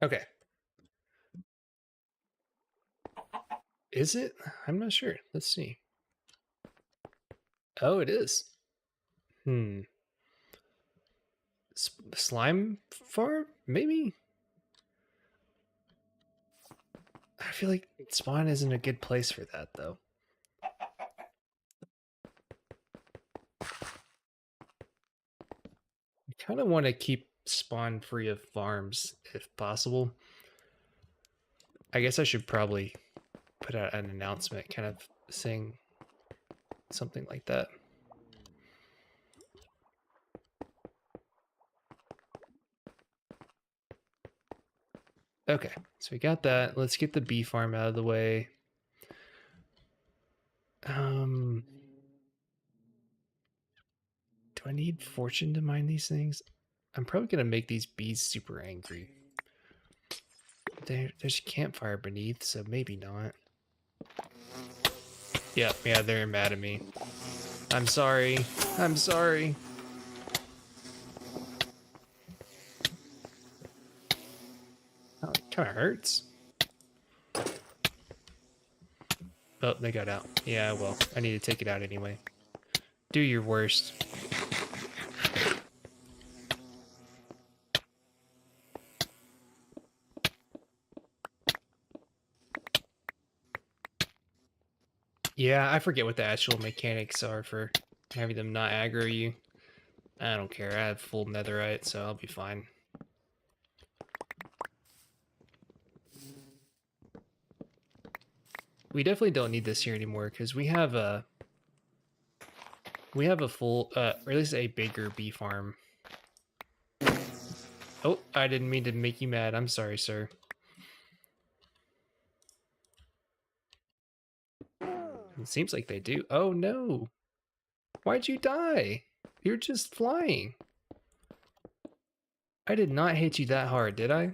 Okay. Is it? I'm not sure. Let's see. Oh, it is. Slime farm? Maybe? I feel like spawn isn't a good place for that, though. I kind of want to keep spawn free of farms, if possible. I guess I should probably put out an announcement kind of saying something like that. Okay, so we got that. Let's get the bee farm out of the way. Do I need fortune to mine these things? I'm probably going to make these bees super angry. There's a campfire beneath, so maybe not. Yeah, they're mad at me. I'm sorry. I'm sorry. Oh, it kind of hurts. Oh, they got out. Yeah, well, I need to take it out anyway. Do your worst. Yeah, I forget what the actual mechanics are for having them not aggro you. I don't care. I have full netherite, so I'll be fine. We definitely don't need this here anymore because we have a full, or at least a bigger bee farm. Oh, I didn't mean to make you mad. I'm sorry, sir. It seems like they do. Oh no! Why'd you die? You're just flying. I did not hit you that hard, did I?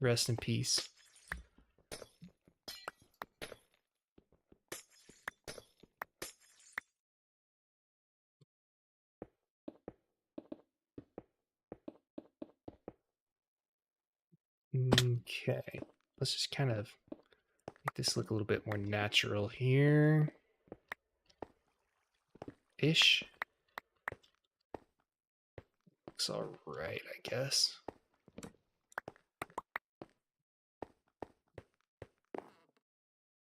Rest in peace. Okay, let's just kind of make this look a little bit more natural here. Ish. Looks alright, I guess.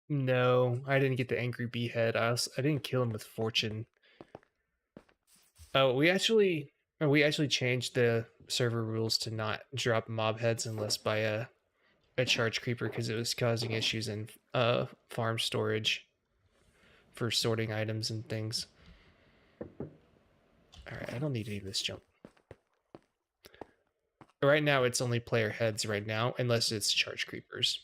No, I didn't get the angry bee head. I didn't kill him with fortune. Oh, we actually changed the server rules to not drop mob heads unless by a charge creeper because it was causing issues in farm storage for sorting items and things. All right, I don't need to do this jump. Right now, it's only player heads right now, unless it's charge creepers.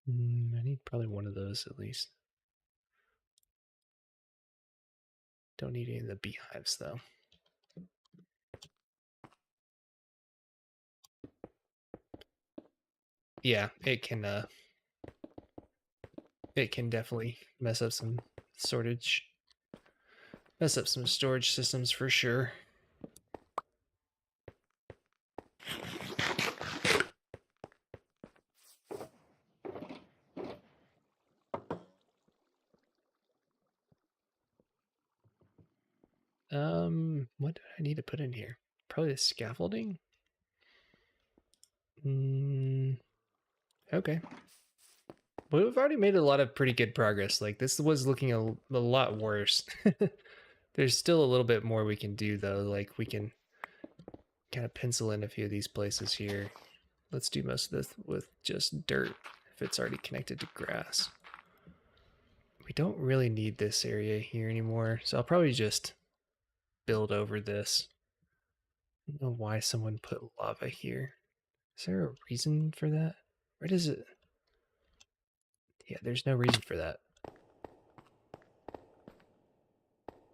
I need probably one of those at least. Don't need any of the beehives though. Yeah, it can definitely mess up some storage systems for sure. What do I need to put in here? Probably the scaffolding. Okay. Well, we've already made a lot of pretty good progress. Like this was looking a lot worse. There's still a little bit more we can do though. Like we can kind of pencil in a few of these places here. Let's do most of this with just dirt if it's already connected to grass. We don't really need this area here anymore, so I'll probably just build over this. I don't know why someone put lava here. Is there a reason for that? Where does it? Yeah, there's no reason for that.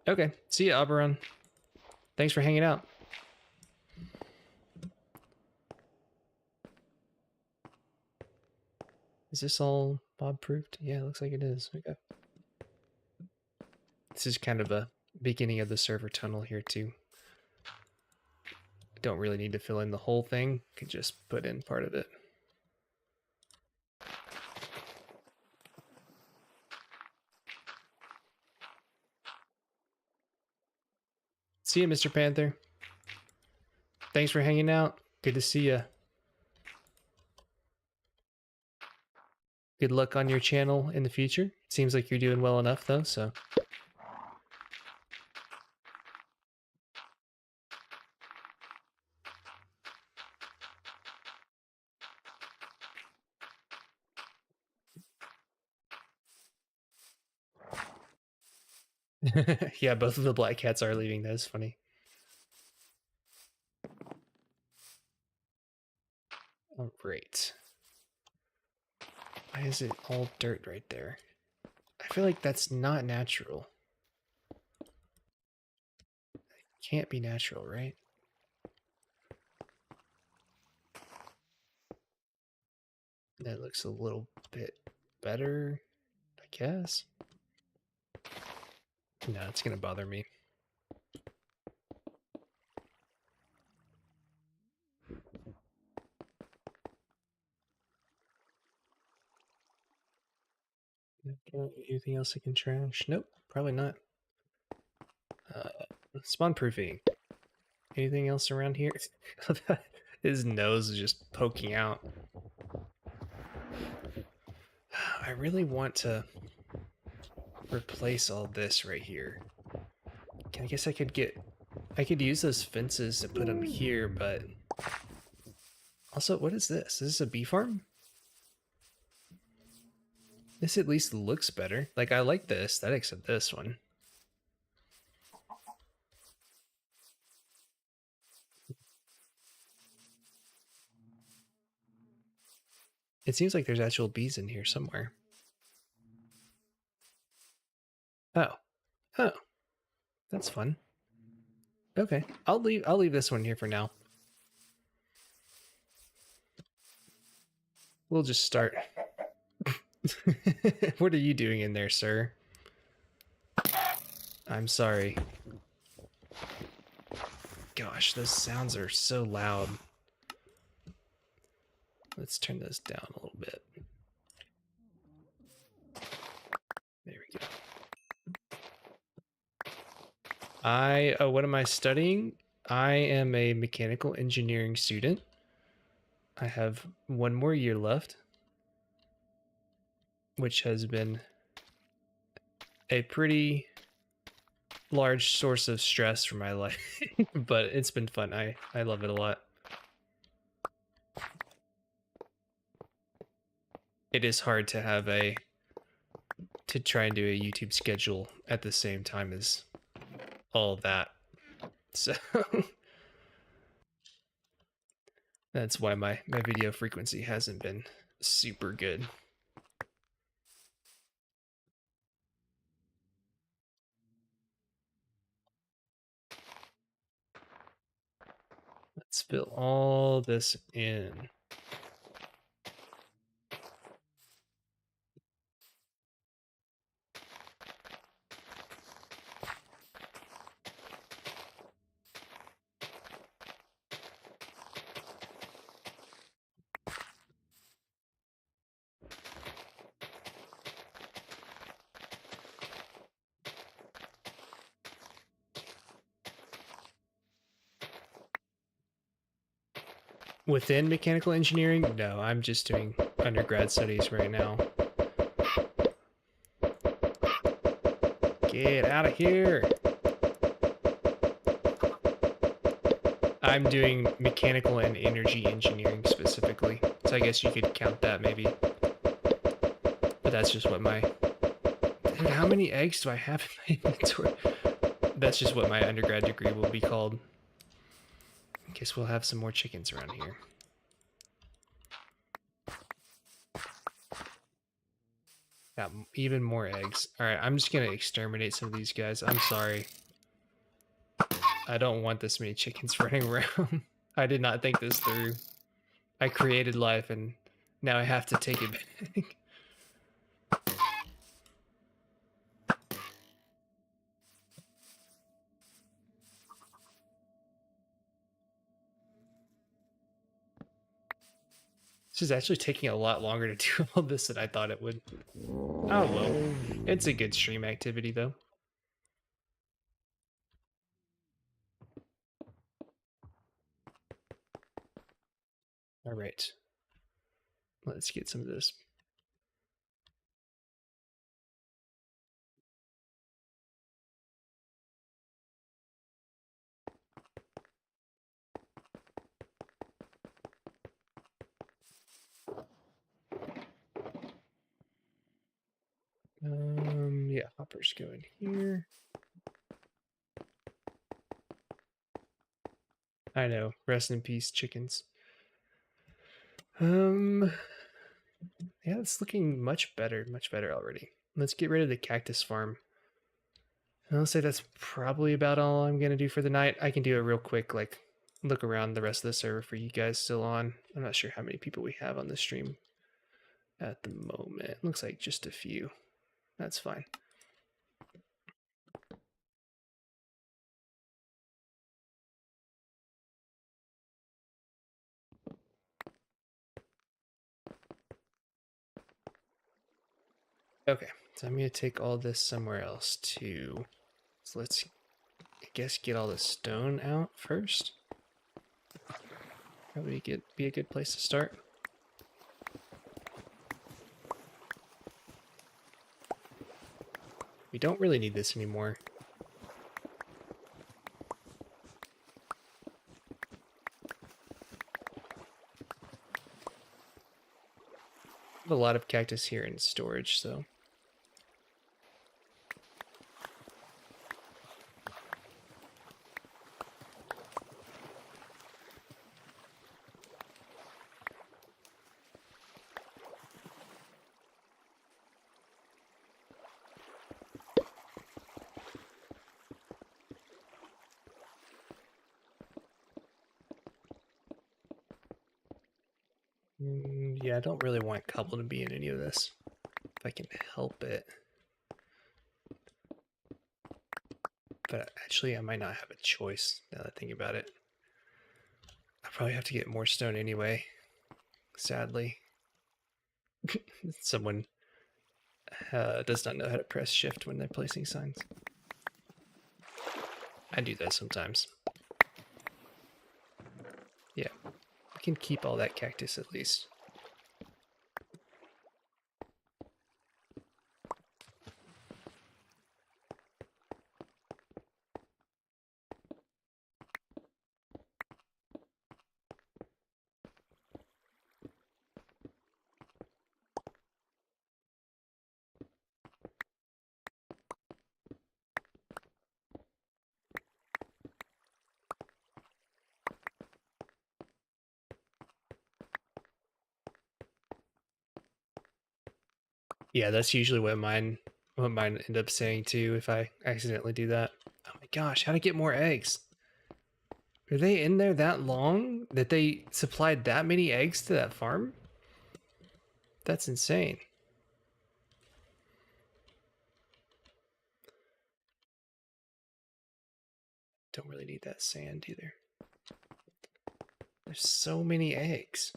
Okay, see ya, Oberon. Thanks for hanging out. Is this all mob proofed? Yeah, it looks like it is. Okay. This is kind of a beginning of the server tunnel here too. Don't really need to fill in the whole thing. Could just put in part of it. See you, Mr. Panther. Thanks for hanging out. Good to see you. Good luck on your channel in the future. Seems like you're doing well enough though, so. Yeah, both of the black cats are leaving. That is funny. All right. Why is it all dirt right there? I feel like that's not natural. It can't be natural, right? That looks a little bit better, I guess. No, it's gonna bother me. Anything else I can trash? Nope, probably not. Spawn proofing. Anything else around here? His nose is just poking out. I really want to replace all this right here. I guess I could use those fences to put them here, but also, what is this? Is this a bee farm? This at least looks better. Like, I like the aesthetics of this one. It seems like there's actual bees in here somewhere. Oh. Oh. That's fun. Okay, I'll leave this one here for now. We'll just start. What are you doing in there, sir? I'm sorry. Gosh, those sounds are so loud. Let's turn those down a little bit. There we go. What am I studying? I am a mechanical engineering student. I have one more year left, which has been a pretty large source of stress for my life, but it's been fun. I love it a lot. It is hard to have to try and do a YouTube schedule at the same time as all of that. So that's why my video frequency hasn't been super good. Let's fill all this in. Within mechanical engineering? No, I'm just doing undergrad studies right now. Get out of here. I'm doing mechanical and energy engineering specifically. So I guess you could count that maybe. But that's just what my... Dude, how many eggs do I have in my inventory? That's just what my undergrad degree will be called. I guess we'll have some more chickens around here. Got even more eggs. Alright, I'm just gonna exterminate some of these guys. I'm sorry. I don't want this many chickens running around. I did not think this through. I created life and now I have to take it back. This is actually taking a lot longer to do all this than I thought it would. Oh well. It's a good stream activity though. Alright. Let's get some of this. Yeah, hoppers go in here. I know, rest in peace, chickens. Yeah, it's looking much better already. Let's get rid of the cactus farm. I'll say that's probably about all I'm gonna do for the night. I can do it real quick, like look around the rest of the server for you guys still on. I'm not sure how many people we have on the stream at the moment. Looks like just a few. That's fine. Okay, so I'm gonna take all this somewhere else too. So let's, I guess, get all the stone out first. Probably be a good place to start. We don't really need this anymore. I have a lot of cactus here in storage, so. Yeah, I don't really want cobble to be in any of this, if I can help it. But actually, I might not have a choice now that I think about it. I probably have to get more stone anyway, sadly. Someone does not know how to press shift when they're placing signs. I do that sometimes. Yeah, I can keep all that cactus at least. Yeah, that's usually what mine end up saying too if I accidentally do that. Oh my gosh, how to get more eggs? Are they in there that long that they supplied that many eggs to that farm? That's insane. Don't really need that sand either. There's so many eggs.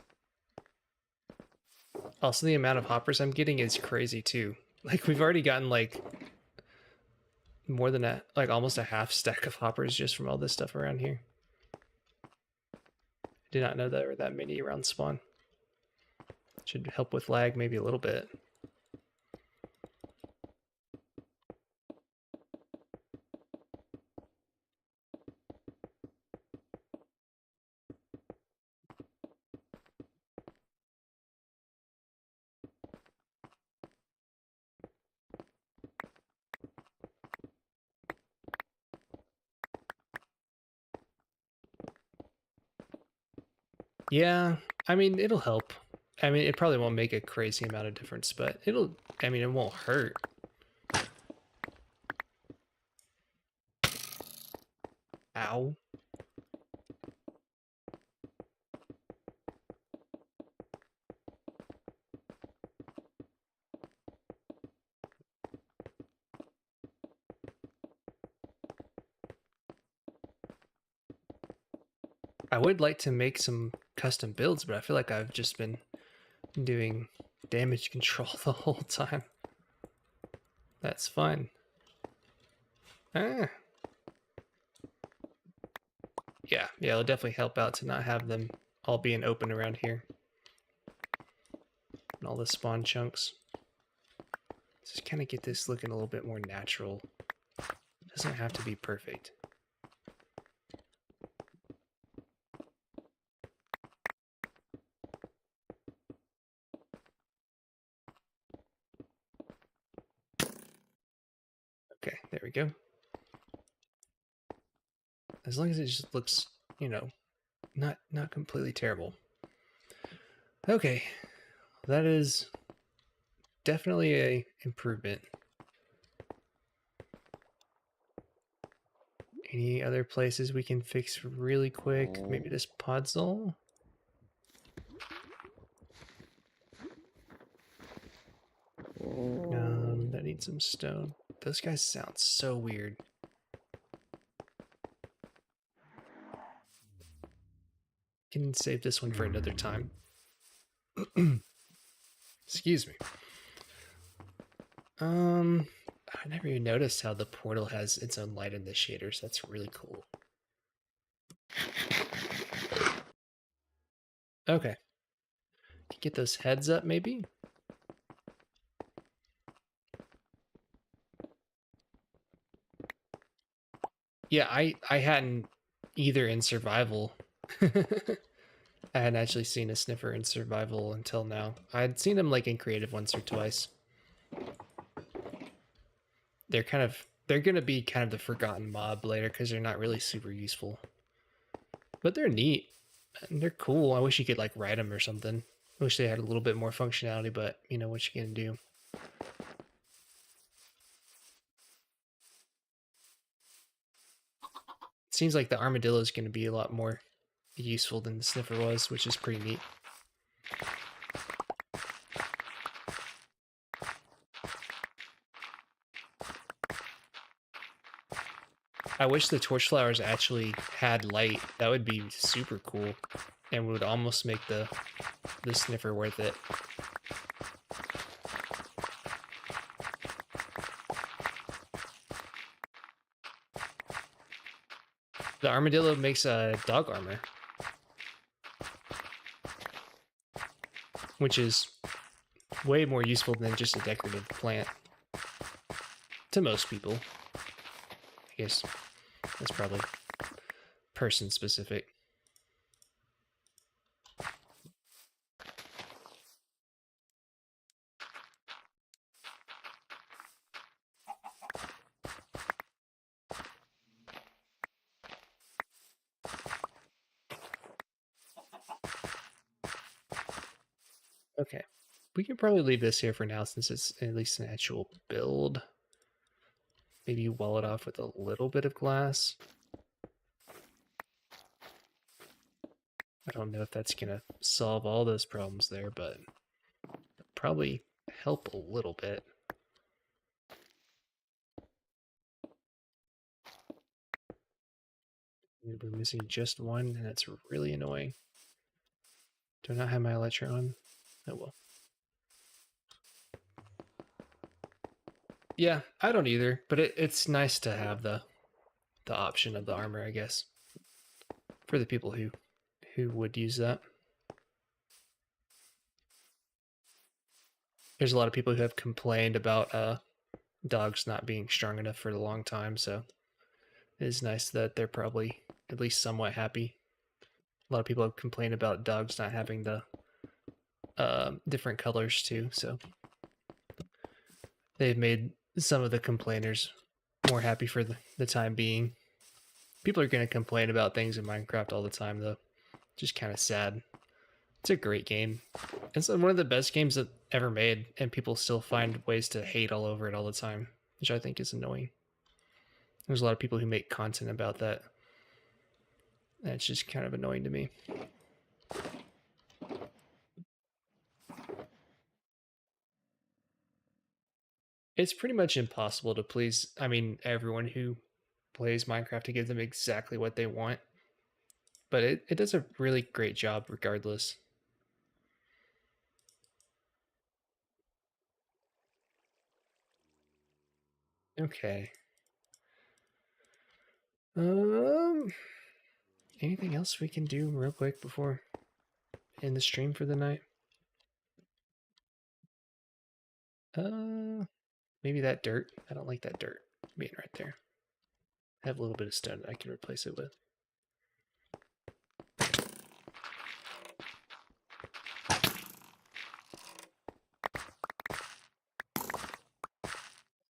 Also, the amount of hoppers I'm getting is crazy too. Like we've already gotten like more than almost a half stack of hoppers just from all this stuff around here. I did not know there were that many around spawn. Should help with lag maybe a little bit. Yeah, I mean, it'll help. I mean, it probably won't make a crazy amount of difference, but I mean, it won't hurt. Ow. I would like to make some custom builds, but I feel like I've just been doing damage control the whole time. That's fun. Ah. Yeah, it'll definitely help out to not have them all being open around here. And all the spawn chunks. Just kind of get this looking a little bit more natural. It doesn't have to be perfect. Okay, there we go. As long as it just looks, you know, not completely terrible. Okay, that is definitely a improvement. Any other places we can fix really quick? Maybe this podzol? That needs some stone. Those guys sound so weird. Can save this one for another time. Excuse me. I never even noticed how the portal has its own light in the shaders. That's really cool. Okay. Get those heads up, maybe? Yeah, I hadn't either in survival. I hadn't actually seen a sniffer in survival until now. I'd seen them like in creative once or twice. They're gonna be kind of the forgotten mob later because they're not really super useful. But they're neat. And they're cool. I wish you could like ride them or something. I wish they had a little bit more functionality, but you know what you can do. It seems like the armadillo is going to be a lot more useful than the sniffer was, which is pretty neat. I wish the torch flowers actually had light. That would be super cool and would almost make the sniffer worth it. The armadillo makes a dog armor, which is way more useful than just a decorative plant to most people. I guess that's probably person specific. Okay, we can probably leave this here for now since it's at least an actual build. Maybe wall it off with a little bit of glass. I don't know if that's gonna solve all those problems there, but probably help a little bit. We're missing just one, and that's really annoying. Do I not have my elytra on? Oh well. Yeah, I don't either, but it's nice to have the option of the armor, I guess, for the people who would use that. There's a lot of people who have complained about dogs not being strong enough for a long time, so it is nice that they're probably at least somewhat happy. A lot of people have complained about dogs not having the different colors too, so they've made some of the complainers more happy for the time being. People are going to complain about things in Minecraft all the time, though. Just kind of sad. It's a great game. It's one of the best games that ever made, and people still find ways to hate all over it all the time, which I think is annoying. There's a lot of people who make content about that. And it's just kind of annoying to me. It's pretty much impossible to please, everyone who plays Minecraft to give them exactly what they want. But it does a really great job regardless. Okay. Anything else we can do real quick before end the stream for the night? Maybe that dirt. I don't like that dirt being right there. I have a little bit of stone that I can replace it with.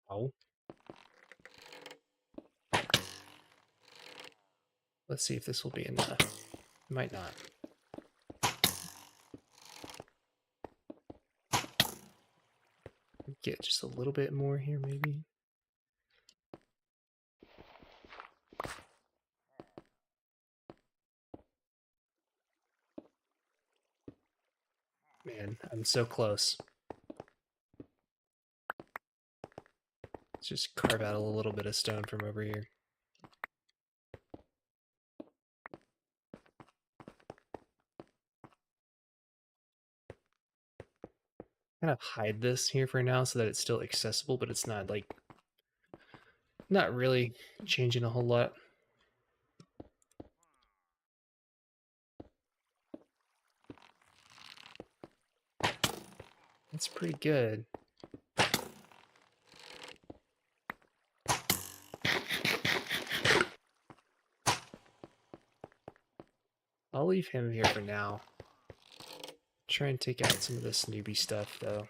Oh. Let's see if this will be enough. It might not. Get just a little bit more here, maybe. Man, I'm so close. Let's just carve out a little bit of stone from over here. Kind of hide this here for now so that it's still accessible, but it's not like not really changing a whole lot. That's pretty good. I'll leave him here for now. Try and take out some of this newbie stuff, though.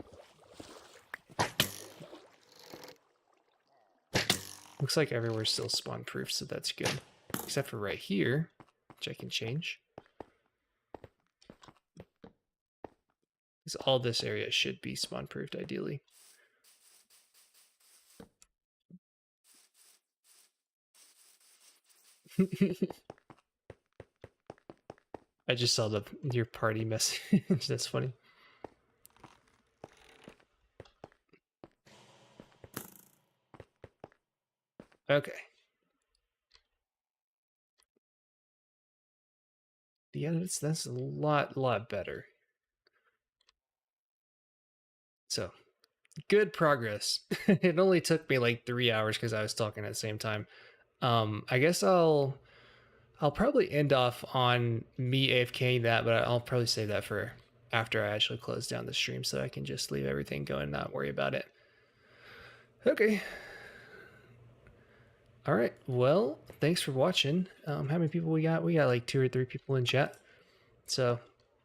Looks like everywhere's still spawn proof, so that's good. Except for right here, which I can change. Because all this area should be spawn proofed, ideally. I just saw your party message. That's funny. Okay. Yeah, that's a lot better. So good progress. It only took me like 3 hours because I was talking at the same time. I guess I'll probably end off on me AFKing that, but I'll probably save that for after I actually close down the stream so I can just leave everything going and not worry about it. Okay. All right. Well, thanks for watching. How many people we got? We got like 2 or 3 people in chat. So,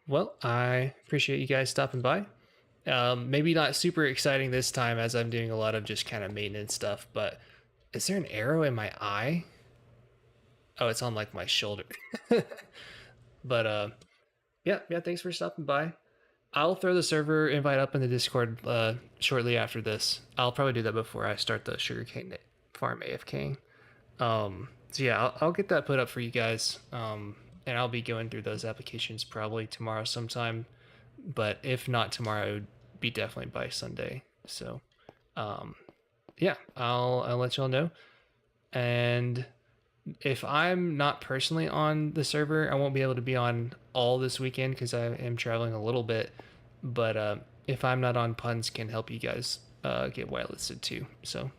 well, I appreciate you guys stopping by. Maybe not super exciting this time as I'm doing a lot of just kind of maintenance stuff, but is there an arrow in my eye? Oh, it's on like my shoulder. But yeah, thanks for stopping by. I'll throw the server invite up in the Discord shortly after this. I'll probably do that before I start the sugarcane farm AFK. So yeah, I'll get that put up for you guys. And I'll be going through those applications probably tomorrow sometime. But if not tomorrow, it would be definitely by Sunday. So yeah, I'll let y'all know. And if I'm not personally on the server, I won't be able to be on all this weekend because I am traveling a little bit. But if I'm not on, Puns can help you guys get whitelisted too. So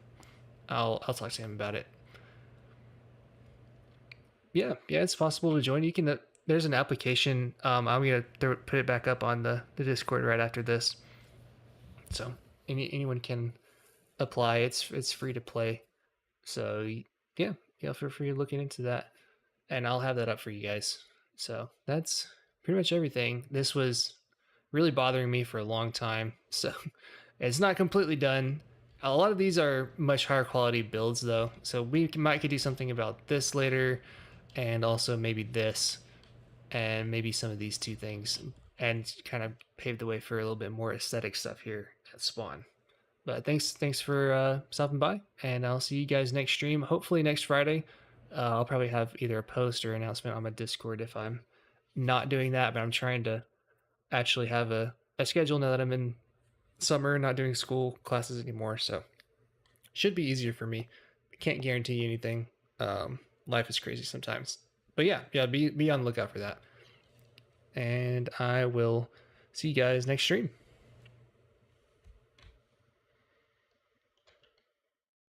I'll talk to him about it. Yeah, it's possible to join. You can. There's an application. I'm gonna put it back up on the Discord right after this. So anyone can apply. It's free to play. So yeah, feel free to looking into that, and I'll have that up for you guys. So that's pretty much everything. This was really bothering me for a long time, so it's not completely done. A lot of these are much higher quality builds though, so we might could do something about this later, and also maybe this, and maybe some of these two things, and kind of pave the way for a little bit more aesthetic stuff here at Spawn. But thanks for stopping by, and I'll see you guys next stream. Hopefully next Friday. I'll probably have either a post or announcement on my Discord if I'm not doing that. But I'm trying to actually have a schedule now that I'm in summer, not doing school classes anymore. So should be easier for me. Can't guarantee anything. Life is crazy sometimes. But yeah, be on the lookout for that. And I will see you guys next stream.